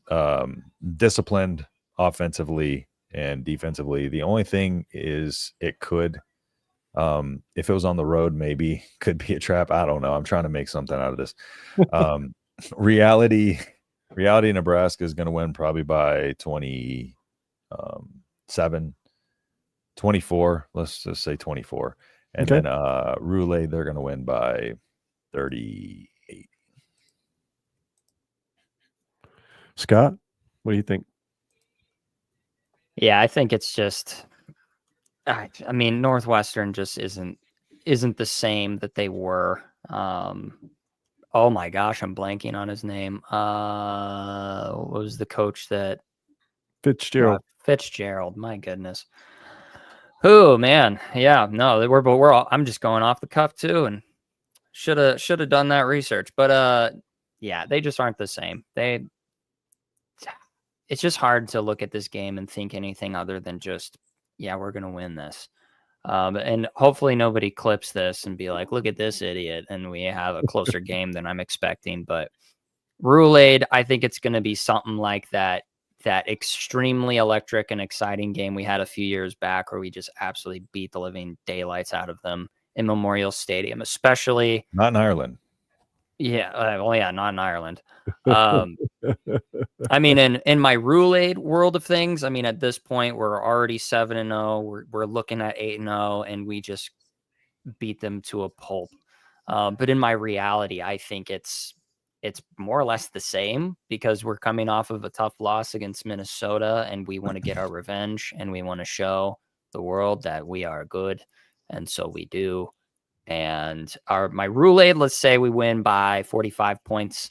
disciplined offensively and defensively, the only thing is it could, if it was on the road, maybe could be a trap. I don't know. I'm trying to make something out of this. Reality, Nebraska is going to win probably by 27, 24. Let's just say 24. And then Rhule-Aid, they're going to win by 38. Scott, what do you think? Yeah, I think it's just I mean, Northwestern just isn't the same that they were. Oh my gosh, I'm blanking on his name. What was the coach that Fitzgerald. Fitzgerald, my goodness. Oh man, yeah, no, we're all. I'm just going off the cuff too, and should have done that research. But yeah, they just aren't the same. It's just hard to look at this game and think anything other than just, yeah, we're gonna win this. And hopefully nobody clips this and be like, look at this idiot, and we have a closer game than I'm expecting. But Rhule-Aid, I think it's going to be something like that extremely electric and exciting game we had a few years back where we just absolutely beat the living daylights out of them in Memorial Stadium, especially not in Ireland. Yeah, well, yeah, not in Ireland. I mean, in my Rhule-Aid world of things, I mean, at this point, we're already 7-0. We're looking at 8-0, and we just beat them to a pulp. But in my reality, I think it's more or less the same because we're coming off of a tough loss against Minnesota, and we want to get our revenge, and we want to show the world that we are good, and so we do. And my Rhule-Aid, let's say we win by 45 points.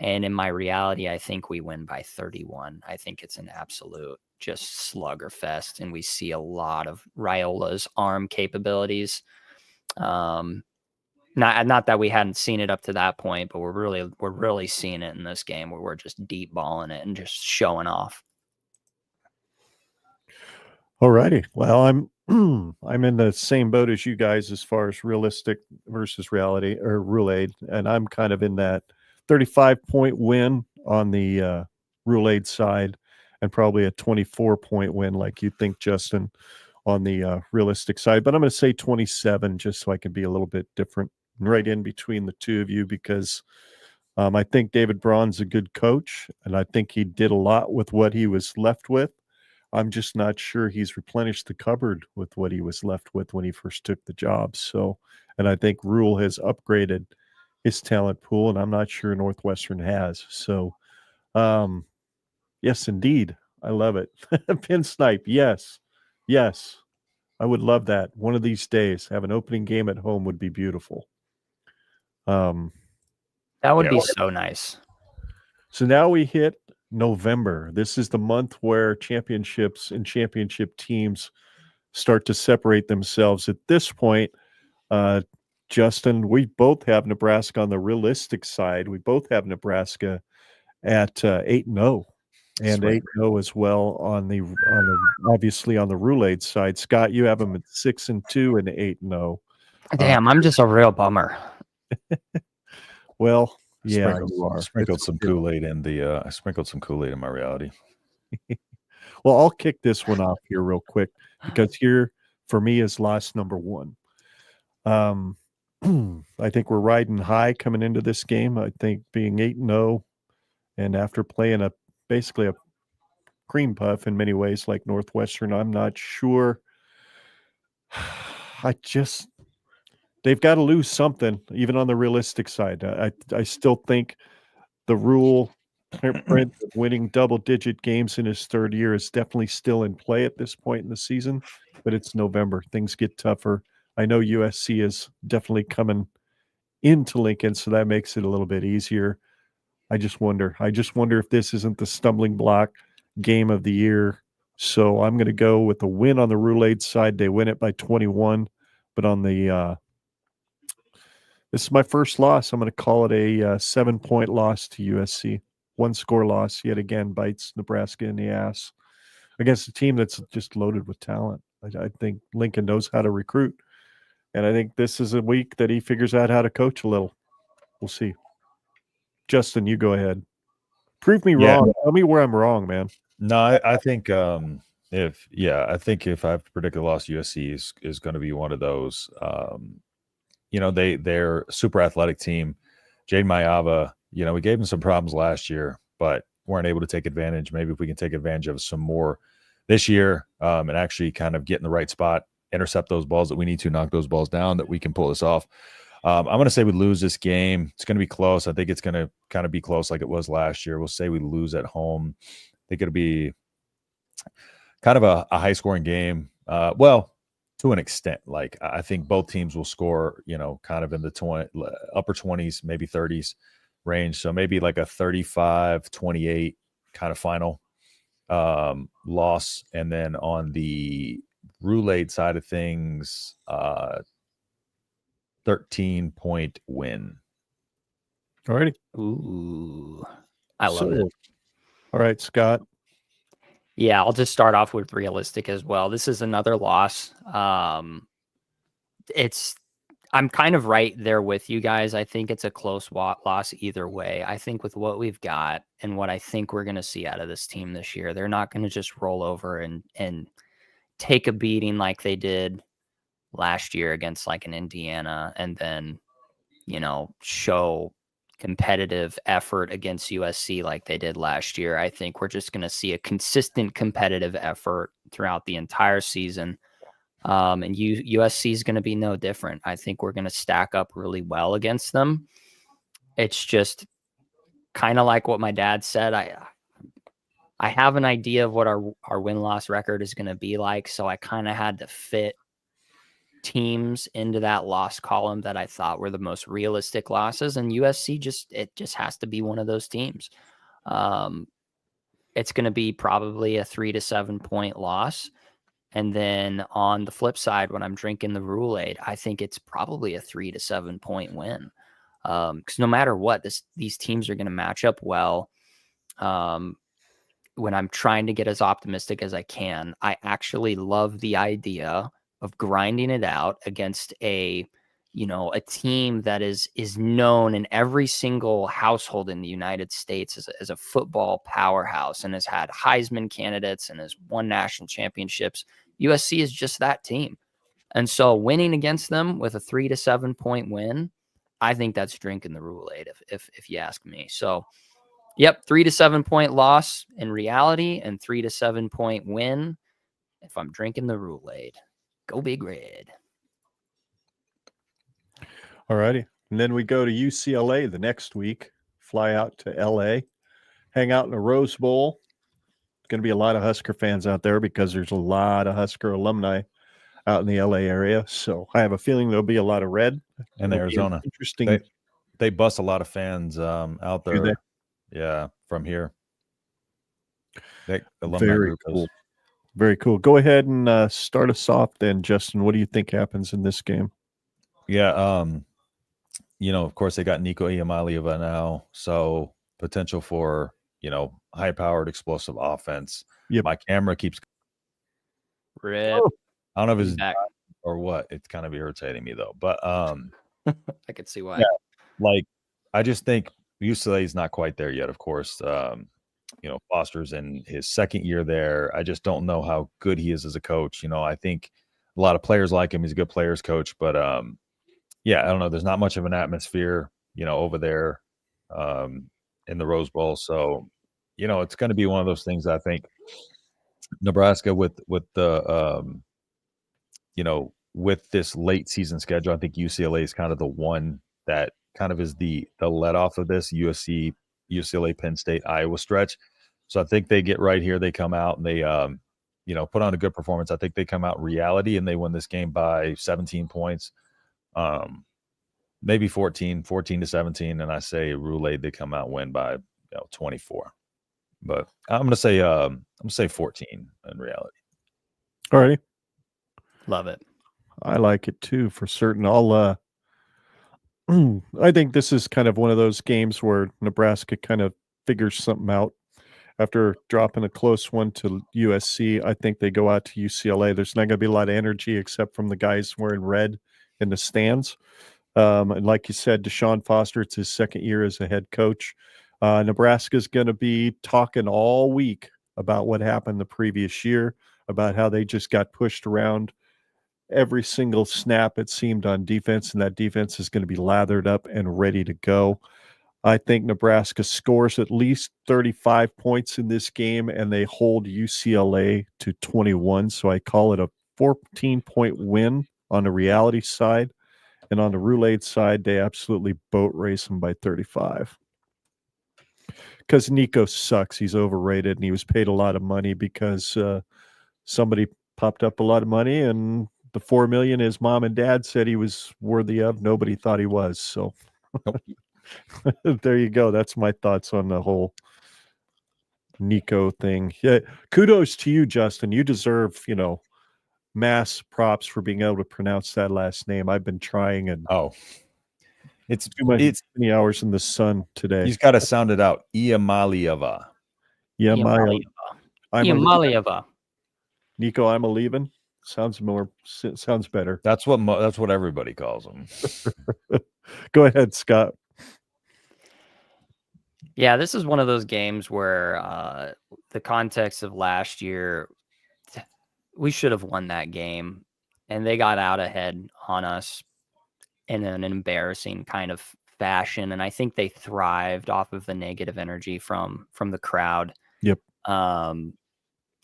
And in my reality, I think we win by 31. I think it's an absolute just slugger fest. And we see a lot of Raiola's arm capabilities. Not that we hadn't seen it up to that point, but we're really seeing it in this game where we're just deep balling it and just showing off. All righty. Well, I'm in the same boat as you guys as far as realistic versus reality or Rhule-Aid, and I'm kind of in that 35-point win on the Rhule-Aid side, and probably a 24-point win, like you think, Justin, on the realistic side. But I'm going to say 27, just so I can be a little bit different, right in between the two of you, because I think David Braun's a good coach, and I think he did a lot with what he was left with. I'm just not sure he's replenished the cupboard with what he was left with when he first took the job. So, and I think Rhule has upgraded his talent pool, and I'm not sure Northwestern has. So, yes, indeed. I love it. Pin snipe. Yes. Yes. I would love that. One of these days, have an opening game at home would be beautiful. That would be so nice. So now we hit November. This is the month where championships and championship teams start to separate themselves. At this point, Justin, we both have Nebraska on the realistic side. We both have Nebraska at 8-0 and 8-0 as well on the obviously on the Rhule-Aid side. Scott, you have them at 6-2 and 8-0. Damn, I'm just a real bummer. Well, yeah, you are. Sprinkled some Kool-Aid in the I sprinkled some Kool-Aid in my reality. Well, I'll kick this one off here real quick, because here for me is loss number one. I think we're riding high coming into this game. I think being 8-0 and after playing basically a cream puff in many ways like Northwestern, I'm not sure. They've got to lose something, even on the realistic side. I still think the Rhule print of winning double-digit games in his third year is definitely still in play at this point in the season, but it's November. Things get tougher. I know USC is definitely coming into Lincoln, so that makes it a little bit easier. I just wonder if this isn't the stumbling block game of the year. So I'm going to go with a win on the Rhule-Aid side. They win it by 21, but on the this is my first loss. I'm going to call it a 7-point loss to USC. One-score loss yet again bites Nebraska in the ass against a team that's just loaded with talent. I think Lincoln knows how to recruit, and I think this is a week that he figures out how to coach a little. We'll see. Justin, you go ahead. Prove me wrong. Tell me where I'm wrong, man. No, I think I think if I have to predict a loss, USC is going to be one of those. They're a super athletic team. Jade Mayava, we gave him some problems last year, but weren't able to take advantage. Maybe if we can take advantage of some more this year and actually kind of get in the right spot, intercept those balls that we need to, knock those balls down, that we can pull this off. I'm going to say we lose this game. It's going to be close. I think it's going to kind of be close like it was last year. We'll say we lose at home. I think it'll be kind of a high-scoring game. To an extent. Like, I think both teams will score, kind of in the upper 20s, maybe 30s range. So maybe like a 35-28 kind of final loss. And then on the Rhule-Aid side of things, 13-point win. All righty. Ooh, I love it. All right, Scott. Yeah, I'll just start off with realistic as well. This is another loss. I'm kind of right there with you guys. I think it's a close loss either way. I think with what we've got and what I think we're going to see out of this team this year, they're not going to just roll over and take a beating like they did last year against like an Indiana and then, show competitive effort against USC like they did last year. I think we're just going to see a consistent competitive effort throughout the entire season. And USC is going to be no different. I think we're going to stack up really well against them. It's just kind of like what my dad said. I have an idea of what our win-loss record is going to be like, so I kind of had to fit teams into that loss column that I thought were the most realistic losses, and USC just has to be one of those teams. It's going to be probably a 3 to 7 point loss. And then on the flip side, when I'm drinking the Rhule-Aid, I think it's probably a 3 to 7 point win. Because no matter what, these teams are going to match up well. when I'm trying to get as optimistic as I can, I actually love the idea of grinding it out against a team that is known in every single household in the United States as a football powerhouse and has had Heisman candidates and has won national championships. USC is just that team. And so winning against them with a 3 to 7 point win, I think that's drinking the Rhule-Aid if you ask me. So, yep, 3 to 7 point loss in reality and 3 to 7 point win if I'm drinking the Rhule-Aid. Go Big Red. All righty. And then we go to UCLA the next week, fly out to LA, hang out in a Rose Bowl. Going to be a lot of Husker fans out there because there's a lot of Husker alumni out in the LA area. So I have a feeling there'll be a lot of red. And Arizona. Interesting. They bust a lot of fans out there. Yeah, from here. Very cool. Very cool. Go ahead and start us off then, Justin. What do you think happens in this game? Yeah, of course, they got Nico Iamaleava now. So potential for, high-powered, explosive offense. Yep. My camera keeps Rip. I don't know if it's back or what. It's kind of irritating me though. But I could see why. Yeah, I just think UCLA is not quite there yet. Of course, Foster's in his second year there. I just don't know how good he is as a coach. I think a lot of players like him. He's a good players coach, but I don't know. There's not much of an atmosphere, over there in the Rose Bowl. So, it's going to be one of those things. I think Nebraska with the with this late season schedule, I think UCLA is kind of the one that kind of is the let off of this USC, UCLA, Penn State, Iowa stretch. So I think they get right here. They come out and they, put on a good performance. I think they come out reality and they win this game by 17 points, maybe 14 to 17. And I say Rhule-Aid, they come out and win by 24. But I'm gonna say 14 in reality. All righty. Love it. I like it too, for certain. I think this is kind of one of those games where Nebraska kind of figures something out after dropping a close one to USC. I think they go out to UCLA. There's not going to be a lot of energy except from the guys wearing red in the stands. And like you said, Deshaun Foster, it's his second year as a head coach. Nebraska's going to be talking all week about what happened the previous year, about how they just got pushed around every single snap, it seemed, on defense, and that defense is going to be lathered up and ready to go. I think Nebraska scores at least 35 points in this game, and they hold UCLA to 21. So I call it a 14-point win on the reality side. And on the Rhule-Aid side, they absolutely boat race them by 35. Because Nico sucks. He's overrated, and he was paid a lot of money because somebody popped up a lot of money, and the $4 million his mom and dad said he was worthy of, nobody thought he was. So there you go. That's my thoughts on the whole Nico thing. Yeah, kudos to you, Justin. You deserve, mass props for being able to pronounce that last name. I've been trying, and it's many hours in the sun today. He's got to sound it out. Iamaleava. Iamaleava. Nico, I'm a leaving. Sounds better. That's what everybody calls him. Go ahead, Scott. Yeah, this is one of those games where the context of last year, we should have won that game, and they got out ahead on us in an embarrassing kind of fashion. And I think they thrived off of the negative energy from the crowd. Yep.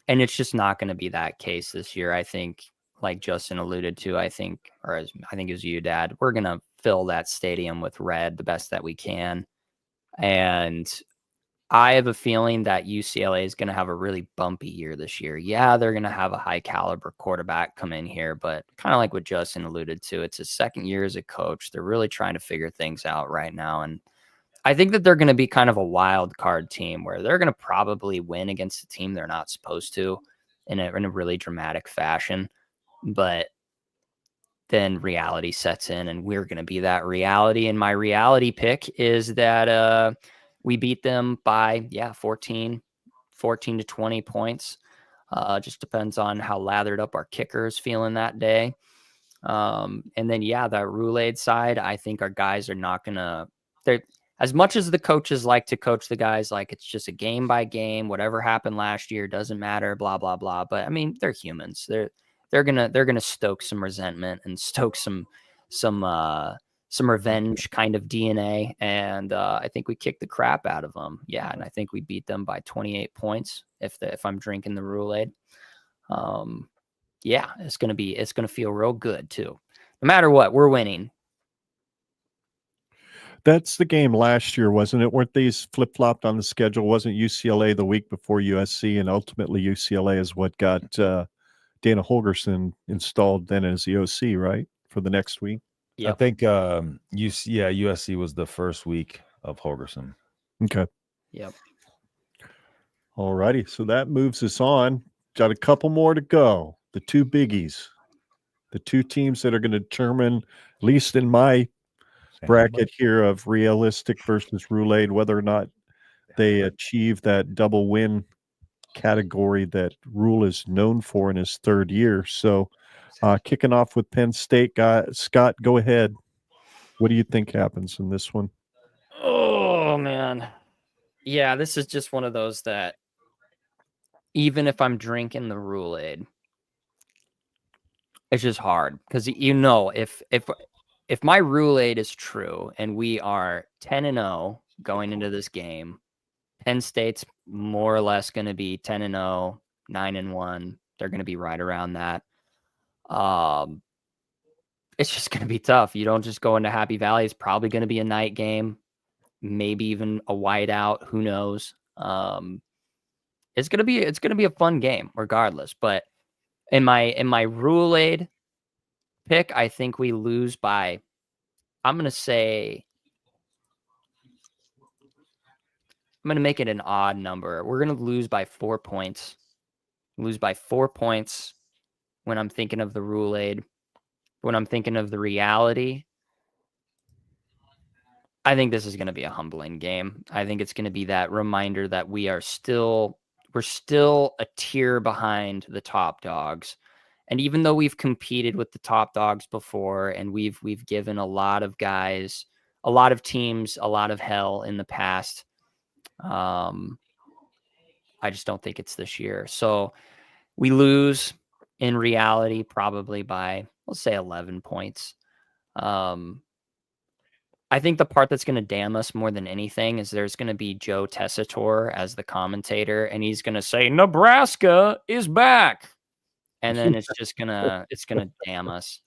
And it's just not going to be that case this year. I think, like Justin alluded to, I think it was you, Dad, we're going to fill that stadium with red the best that we can. And I have a feeling that UCLA is going to have a really bumpy year this year. Yeah, they're going to have a high caliber quarterback come in here, but kind of like what Justin alluded to, it's his second year as a coach. They're really trying to figure things out right now. And I think that they're going to be kind of a wild card team where they're going to probably win against a team they're not supposed to in a really dramatic fashion. But then reality sets in, and we're going to be that reality. And my reality pick is that we beat them by 14 14 to 20 points. Just depends on how lathered up our kicker is feeling that day. And then, that Rhule-Aid side, I think our guys are not going to, as much as the coaches like to coach the guys, like it's just a game by game, whatever happened last year doesn't matter, blah, blah, blah. But I mean, they're humans. They're going to stoke some resentment and stoke some revenge kind of DNA. And I think we kicked the crap out of them. Yeah. And I think we beat them by 28 points if I'm drinking the Rhule-Aid. It's going to feel real good too. No matter what, we're winning. That's the game last year, wasn't it? Weren't these flip-flopped on the schedule? Wasn't UCLA the week before USC, and ultimately UCLA is what got Dana Holgorsen installed then as the OC, right, for the next week? Yep. I think USC was the first week of Holgorsen. Okay. Yep. All righty, so that moves us on. Got a couple more to go. The two biggies, the two teams that are going to determine, at least in my bracket here, of realistic versus Rhule-Aid, whether or not they achieve that double win category that Rhule is known for in his third year. So kicking off with Penn State, Scott, go ahead. What do you think happens in this one? Oh, man. Yeah, this is just one of those that even if I'm drinking the Rhule-Aid, it's just hard because, if my Rhule-Aid is true and we are 10-0 going into this game, Penn State's more or less going to be 10-0, 9-1. They're going to be right around that. It's just going to be tough. You don't just go into Happy Valley. It's probably going to be a night game, maybe even a whiteout. Who knows? It's going to be a fun game regardless. But in my Rhule-Aid pick, I think we lose by, I'm going to make it an odd number. We're going to lose by 4 points. Lose by 4 points when I'm thinking of the Rhule-Aid. When I'm thinking of the reality, I think this is going to be a humbling game. I think it's going to be that reminder that we're still a tier behind the top dogs. And even though we've competed with the top dogs before and we've given a lot of guys, a lot of teams, a lot of hell in the past, I just don't think it's this year. So we lose in reality probably by, let's say, 11 points. I think the part that's going to damn us more than anything is there's going to be Joe Tessitore as the commentator, and he's going to say, Nebraska is back. And then it's going to damn us.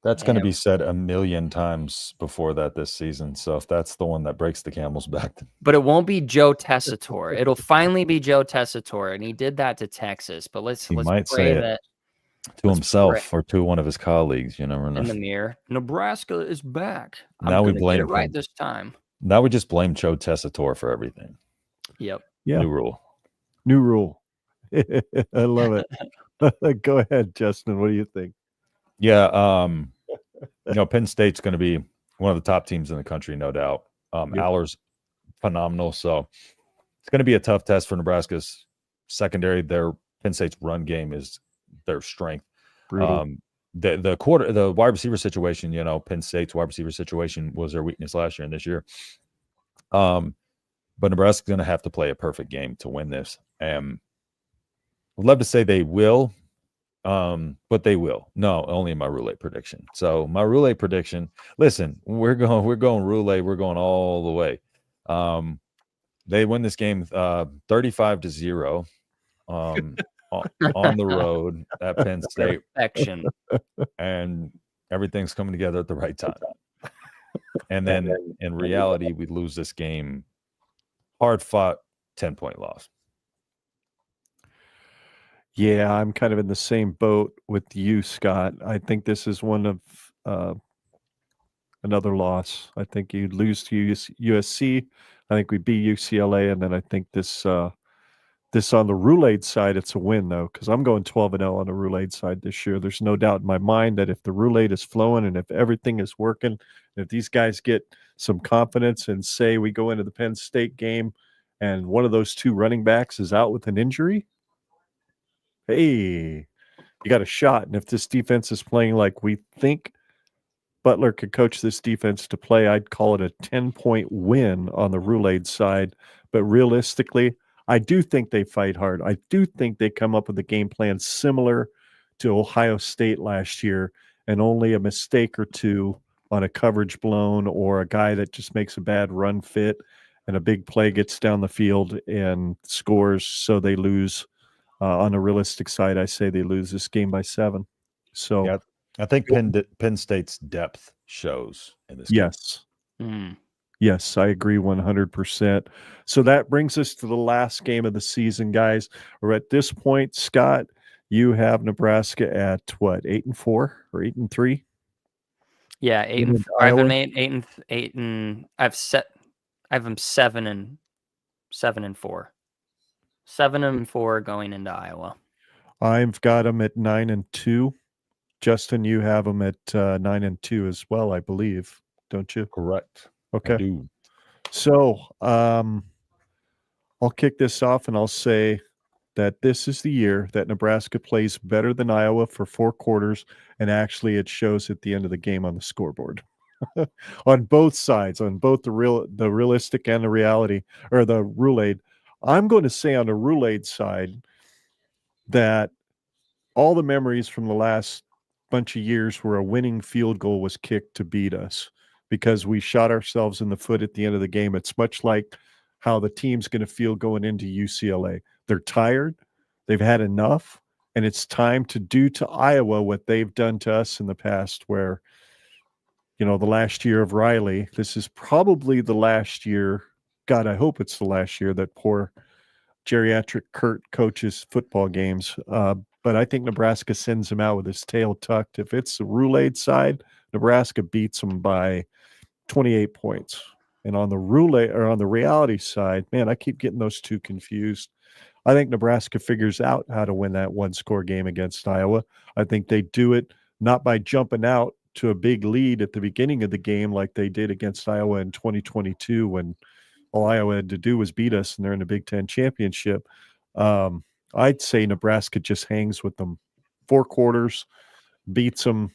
That's going to be said a million times before that this season. So if that's the one that breaks the camel's back. But it won't be Joe Tessitore. It'll finally be Joe Tessitore. And he did that to Texas. But let's might pray say that to himself or to one of his colleagues. You never know. In the mirror, Nebraska is back. Now we blame it right this time. Now we just blame Joe Tessitore for everything. Yep. Yeah. New rule. I love it. Go ahead, Justin. What do you think? Yeah. Penn State's going to be one of the top teams in the country, no doubt. Aller's phenomenal. So it's going to be a tough test for Nebraska's secondary. Penn State's run game is their strength. The wide receiver situation, Penn State's wide receiver situation was their weakness last year and this year. But Nebraska's going to have to play a perfect game to win this. I'd love to say they will, but they will. No, only in my Rhule-Aid prediction. So my Rhule-Aid prediction, listen, we're going Rhule-Aid. We're going all the way. They win this game 35-0 on the road at Penn State. Perfection. And everything's coming together at the right time. And then in reality, we lose this game. Hard-fought 10-point loss. Yeah, I'm kind of in the same boat with you, Scott. I think this is one of another loss. I think you'd lose to USC. I think we beat UCLA, and then I think this on the Rhule-Aid side, it's a win, though, because I'm going 12-0 on the Rhule-Aid side this year. There's no doubt in my mind that if the Rhule-Aid is flowing and if everything is working, if these guys get some confidence and say we go into the Penn State game and one of those two running backs is out with an injury, hey, you got a shot. And if this defense is playing like we think Butler could coach this defense to play, I'd call it a 10-point win on the Rhule-Aid side. But realistically, I do think they fight hard. I do think they come up with a game plan similar to Ohio State last year, and only a mistake or two on a coverage blown or a guy that just makes a bad run fit and a big play gets down the field and scores, so they lose. On a realistic side, I say they lose this game by 7. So Yeah, I think Penn State's depth shows in this game. yes. Yes, I agree 100%. So that brings us to the last game of the season, guys. We're at this point, Scott, you have Nebraska at what, 8-4 or 8-3? Yeah, 8-4. I have them 8 and I have them 7-4. 7-4 going into Iowa. I've got them at 9-2. Justin, you have them at 9-2 as well, I believe, don't you? Correct. Okay. I do. So I'll kick this off and I'll say that this is the year that Nebraska plays better than Iowa for 4 quarters, and actually it shows at the end of the game on the scoreboard. On both sides, on both the realistic and the reality, or the Rhule-Aid. I'm going to say on the Rhule-Aid side that all the memories from the last bunch of years where a winning field goal was kicked to beat us because we shot ourselves in the foot at the end of the game. It's much like how the team's going to feel going into UCLA. They're tired, they've had enough, and it's time to do to Iowa what they've done to us in the past, where, you know, the last year of Riley, this is probably the last year, God, I hope it's the last year that poor geriatric Kurt coaches football games. But I think Nebraska sends him out with his tail tucked. If it's the Rhule-Aid side, Nebraska beats them by 28 points. And on the Rhule-Aid, or on the reality side, man, I keep getting those two confused. I think Nebraska figures out how to win that one-score game against Iowa. I think they do it not by jumping out to a big lead at the beginning of the game like they did against Iowa in 2022 when all Iowa had to do was beat us and they're in the Big Ten championship. I'd say Nebraska just hangs with them 4 quarters, beats them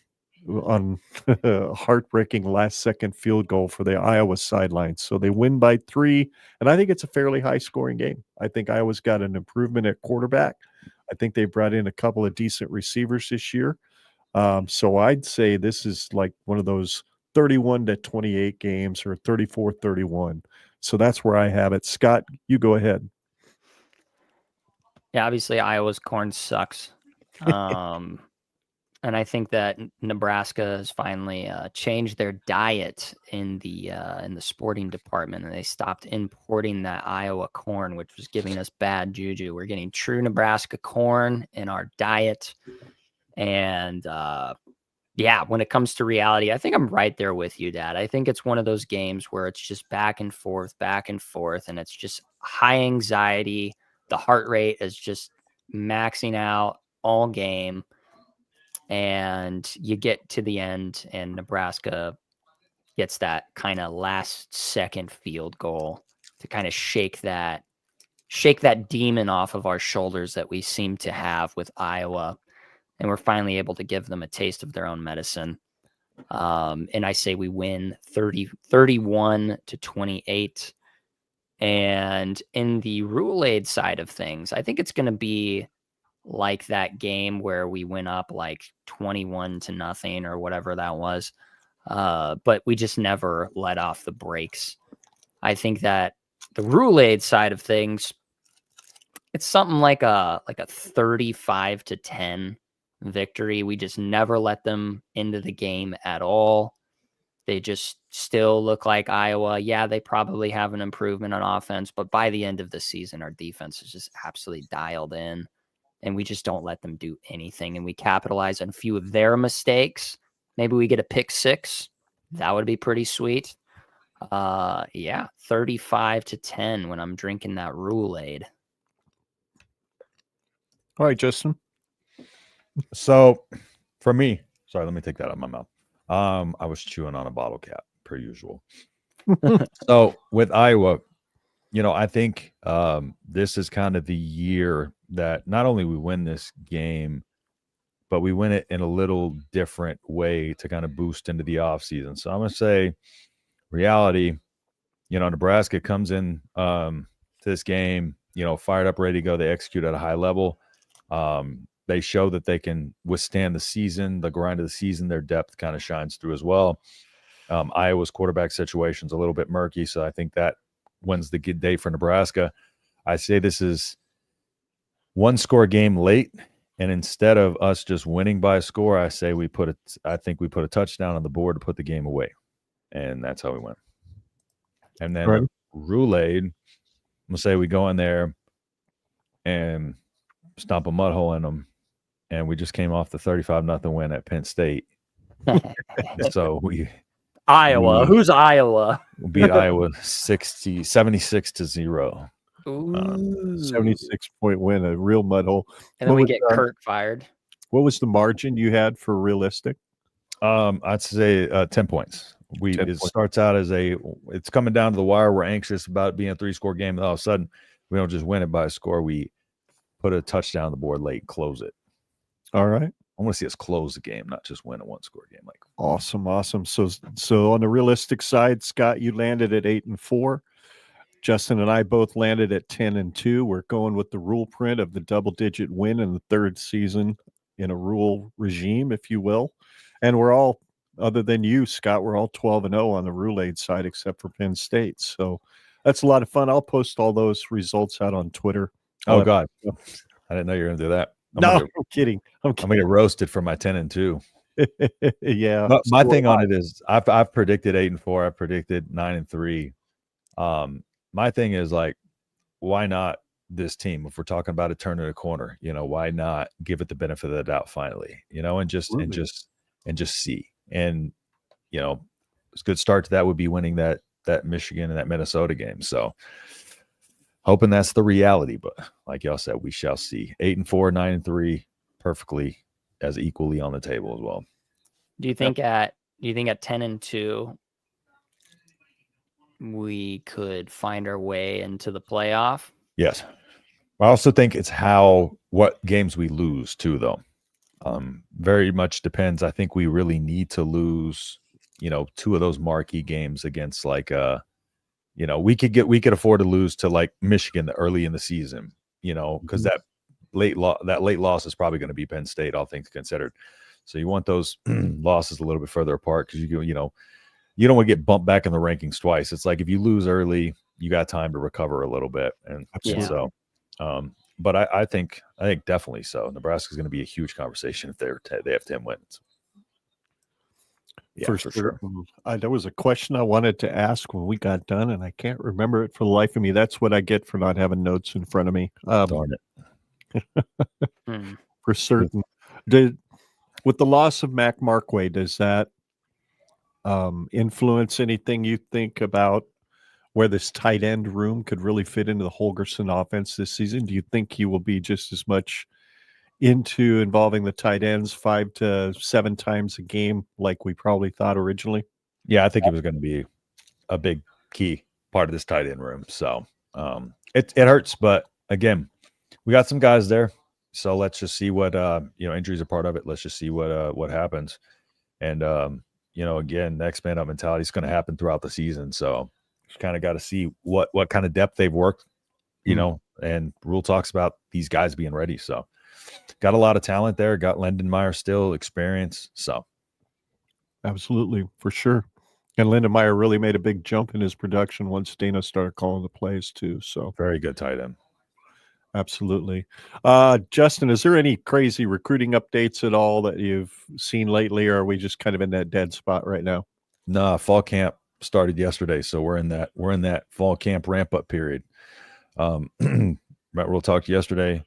on a heartbreaking last-second field goal for the Iowa sideline. So they win by 3, and I think it's a fairly high-scoring game. I think Iowa's got an improvement at quarterback. I think they brought in a couple of decent receivers this year. So I'd say this is like one of those 31-28 games or 34-31. So that's where I have it. Scott, you go ahead. Yeah, obviously Iowa's corn sucks. And I think that Nebraska has finally changed their diet in the sporting department, and they stopped importing that Iowa corn, which was giving us bad juju. We're getting true Nebraska corn in our diet. And yeah, when it comes to reality, I think I'm right there with you, Dad. I think it's one of those games where it's just back and forth, and it's just high anxiety. The heart rate is just maxing out all game. And you get to the end, and Nebraska gets that kind of last second field goal to kind of shake that demon off of our shoulders that we seem to have with Iowa. And we're finally able to give them a taste of their own medicine. And I say we win 31-28. And in the Rhule-Aid side of things, I think it's going to be like that game where we went up like 21-0 or whatever that was. But we just never let off the brakes. I think that the Rhule-Aid side of things, it's something like a 35-10 victory. We just never let them into the game at all. They just still look like Iowa. Yeah, they probably have an improvement on offense, but by the end of the season, our defense is just absolutely dialed in, and we just don't let them do anything. And we capitalize on a few of their mistakes. Maybe we get a pick 6. That would be pretty sweet. Yeah, 35-10 when I'm drinking that Rhule-Aid. All right, Justin. So for me, sorry, let me take that out of my mouth. I was chewing on a bottle cap per usual. So with Iowa, I think this is kind of the year that not only we win this game, but we win it in a little different way to kind of boost into the offseason. So I'm going to say reality, Nebraska comes in to this game, fired up, ready to go. They execute at a high level. They show that they can withstand the season, the grind of the season. Their depth kind of shines through as well. Iowa's quarterback situation is a little bit murky, so I think that when's the good day for Nebraska. I say this is one score game late, and instead of us just winning by a score, I think we put a touchdown on the board to put the game away, and that's how we win. And then Right. Rhule-Aid, I'm gonna say we go in there and stomp a mud hole in them, and we just came off the 35-0 win at Penn State, so Iowa. Who's Iowa? beat Iowa 76-0. Ooh. 76-point win, a real mud hole. And then What we was, get Kirk fired. What was the margin you had for realistic? I'd say 10 points. 10 It points. starts out as it's coming down to the wire. We're anxious about it being a 3-score game. And all of a sudden, we don't just win it by a score. We put a touchdown on the board late, close it. All right. I want to see us close the game, not just win a 1-score game. Like Awesome. So on the realistic side, Scott, you landed at 8-4. Justin and I both landed at 10-2. We're going with the rule print of the double-digit win in the third season in a rule regime, if you will. And we're all, other than you, Scott, we're all 12-0 on the Rhule-Aid side, except for Penn State. So that's a lot of fun. I'll post all those results out on Twitter. oh God, I didn't know you were going to do that. I'm kidding. I'm going to get roasted for my 10-2. Yeah. But my thing on it is I've predicted 8-4. I've predicted 9-3. My thing is like, why not this team? If we're talking about it turning a corner, why not give it the benefit of the doubt finally, and just see. And it's a good start to that would be winning that Michigan and that Minnesota game. So hoping that's the reality, but like y'all said, we shall see. 8-4, 9-3, perfectly as equally on the table as well. Do you think at 10-2 we could find our way into the playoff? Yes. I also think it's what games we lose too, though. Very much depends. I think we really need to lose, 2 of those marquee games against we could afford to lose to like Michigan early in the season, because that late loss is probably going to be Penn State, all things considered. So you want those losses a little bit further apart because you don't want to get bumped back in the rankings twice. It's like if you lose early, you got time to recover a little bit, and so. But I think definitely so. Nebraska's going to be a huge conversation if they have 10 wins. Yeah, for sure. There was a question I wanted to ask when we got done, and I can't remember it for the life of me. That's what I get for not having notes in front of me. Darn it. For certain. With the loss of Mac Markway, does that influence anything you think about where this tight end room could really fit into the Holgorsen offense this season? Do you think he will be just as much into involving the tight ends 5 to 7 times a game like we probably thought originally? Yeah, I think he was going to be a big key part of this tight end room. So it hurts, but again, we got some guys there. So let's just see what injuries are part of it. Let's just see what happens. And again, next man up mentality is going to happen throughout the season. So just kind of got to see what kind of depth they've worked, and Rhule talks about these guys being ready. So got a lot of talent there. Got Lindenmeyer still, experience. So absolutely, for sure. And Lindenmeyer really made a big jump in his production once Dana started calling the plays too. So very good tight end. Absolutely. Justin, is there any crazy recruiting updates at all that you've seen lately, or are we just kind of in that dead spot right now? No, fall camp started yesterday, so we're in that fall camp ramp up period. Matt Rhule talked yesterday.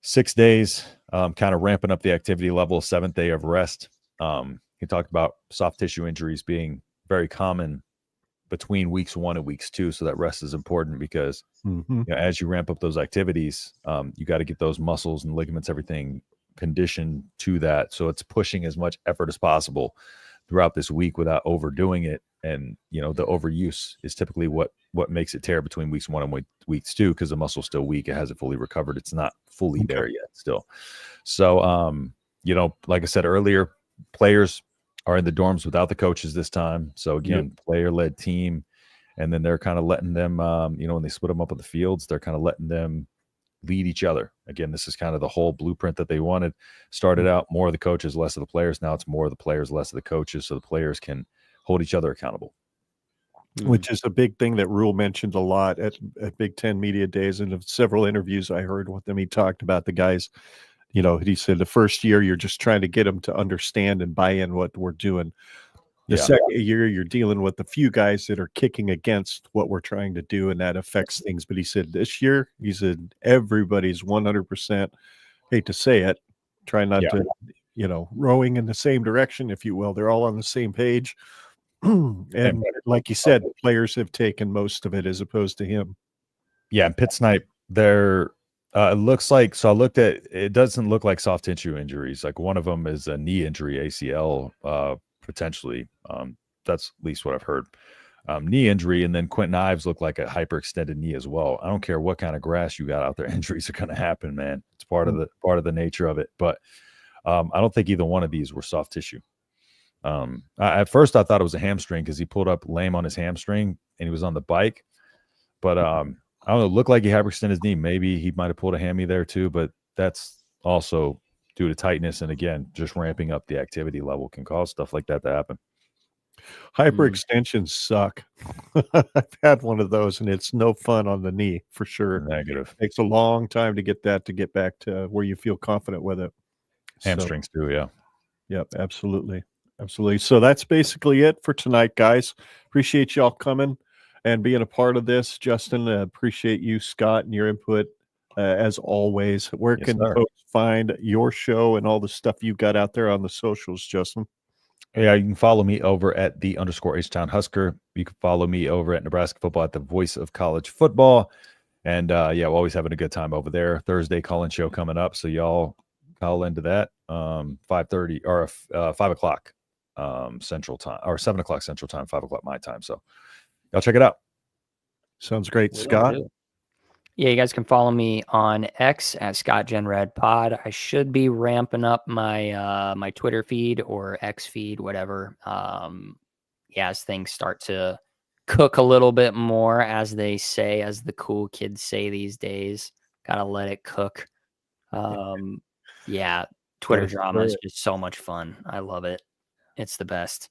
6 days, kind of ramping up the activity level. 7th day of rest. He talked about soft tissue injuries being very common between weeks 1 and weeks 2, so that rest is important because as you ramp up those activities, you got to get those muscles and ligaments, everything conditioned to that. So it's pushing as much effort as possible throughout this week without overdoing it. And the overuse is typically what what makes it tear between weeks 1 and weeks 2, because the muscle's still weak. It hasn't fully recovered. It's not fully there yet still. So, you know, like I said earlier, players are in the dorms without the coaches this time. So again, player-led team. And then they're kind of letting them, you know, when they split them up on the fields, they're kind of letting them lead each other. Again, this is kind of the whole blueprint that they wanted. Started out more of the coaches, less of the players. Now it's more of the players, less of the coaches, so the players can hold each other accountable. Which is a big thing that Rhule mentioned a lot at Big Ten Media Days, and of several interviews I heard with him. He talked about the guys, you know, he said the first year you're just trying to get them to understand and buy in what we're doing. The second year you're dealing with a few guys that are kicking against what we're trying to do, and that affects things. But he said this year, he said everybody's 100%, hate to say it, try not to, you know, rowing in the same direction, if you will. They're all on the same page. And like you said, players have taken most of it as opposed to him. Yeah, and Pitt Snipe, they're it looks like, so I looked at it, doesn't look like soft tissue injuries. Like one of them is a knee injury, ACL, potentially. That's at least what I've heard. Knee injury, and then Quentin Ives looked like a hyperextended knee as well. I don't care what kind of grass you got out there, injuries are going to happen, man. It's part of the nature of it. But I don't think either one of these were soft tissue. At first I thought it was a hamstring because he pulled up lame on his hamstring and he was on the bike. But I don't know, it looked like he hyperextended his knee. Maybe he might have pulled a hammy there too, but that's also due to tightness. And again, just ramping up the activity level can cause stuff like that to happen. Hyperextensions suck. I've had one of those, and it's no fun on the knee for sure. Negative. It takes a long time to get back to where you feel confident with it. Hamstrings too, yeah. Yep, absolutely. Absolutely. So that's basically it for tonight, guys. Appreciate y'all coming and being a part of this. Justin, appreciate you, Scott, and your input as always. Where can folks find your show and all the stuff you've got out there on the socials, Justin? Yeah, you can follow me over at _H Town Husker. You can follow me over at Nebraska Football at the Voice of College Football. And yeah, we're always having a good time over there. Thursday call-in show coming up, so y'all call into that 5:30 or 5 o'clock Central Time, or 7 o'clock Central Time, 5 o'clock my time. So y'all check it out. Sounds great. Scott? Yeah, you guys can follow me on X at ScottGenRedPod. I should be ramping up my my Twitter feed or X feed, whatever. As things start to cook a little bit more, as they say, as the cool kids say these days. Gotta let it cook. Twitter drama is just so much fun. I love it. It's the best.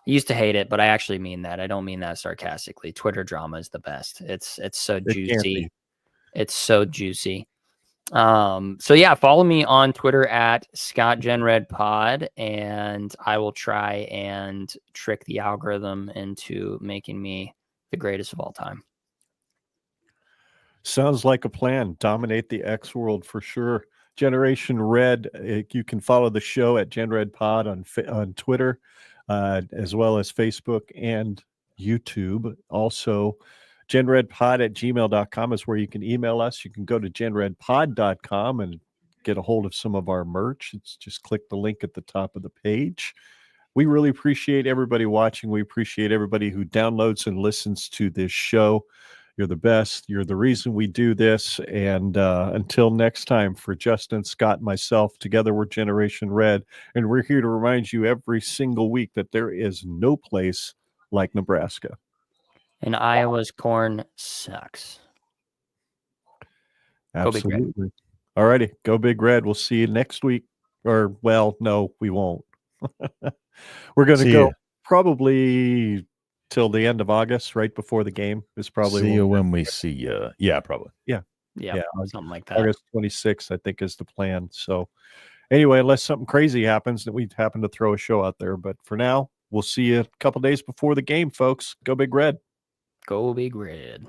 I used to hate it, but I actually mean that. I don't mean that sarcastically. Twitter drama is the best. It's so juicy. It's so juicy. So yeah, follow me on Twitter at ScottGenRedPod, and I will try and trick the algorithm into making me the greatest of all time. Sounds like a plan. Dominate the X world for sure. Generation Red, you can follow the show at GenRedPod on Twitter, as well as Facebook and YouTube. Also, genredpod@gmail.com is where you can email us. You can go to genredpod.com and get a hold of some of our merch. It's just click the link at the top of the page. We really appreciate everybody watching. We appreciate everybody who downloads and listens to this show. You're the best. You're the reason we do this. And until next time, for Justin, Scott, and myself, together we're Generation Red. And we're here to remind you every single week that there is no place like Nebraska. And Iowa's corn sucks. Absolutely. All righty. Go Big Red. We'll see you next week. Or, well, no, we won't. We're going to go probably till the end of August, right before the game is probably. See you when we see you. Yeah, probably. Yeah, something like that. August 26th, I think, is the plan. So anyway, unless something crazy happens that we happen to throw a show out there. But for now, we'll see you a couple days before the game, folks. Go Big Red. Go Big Red.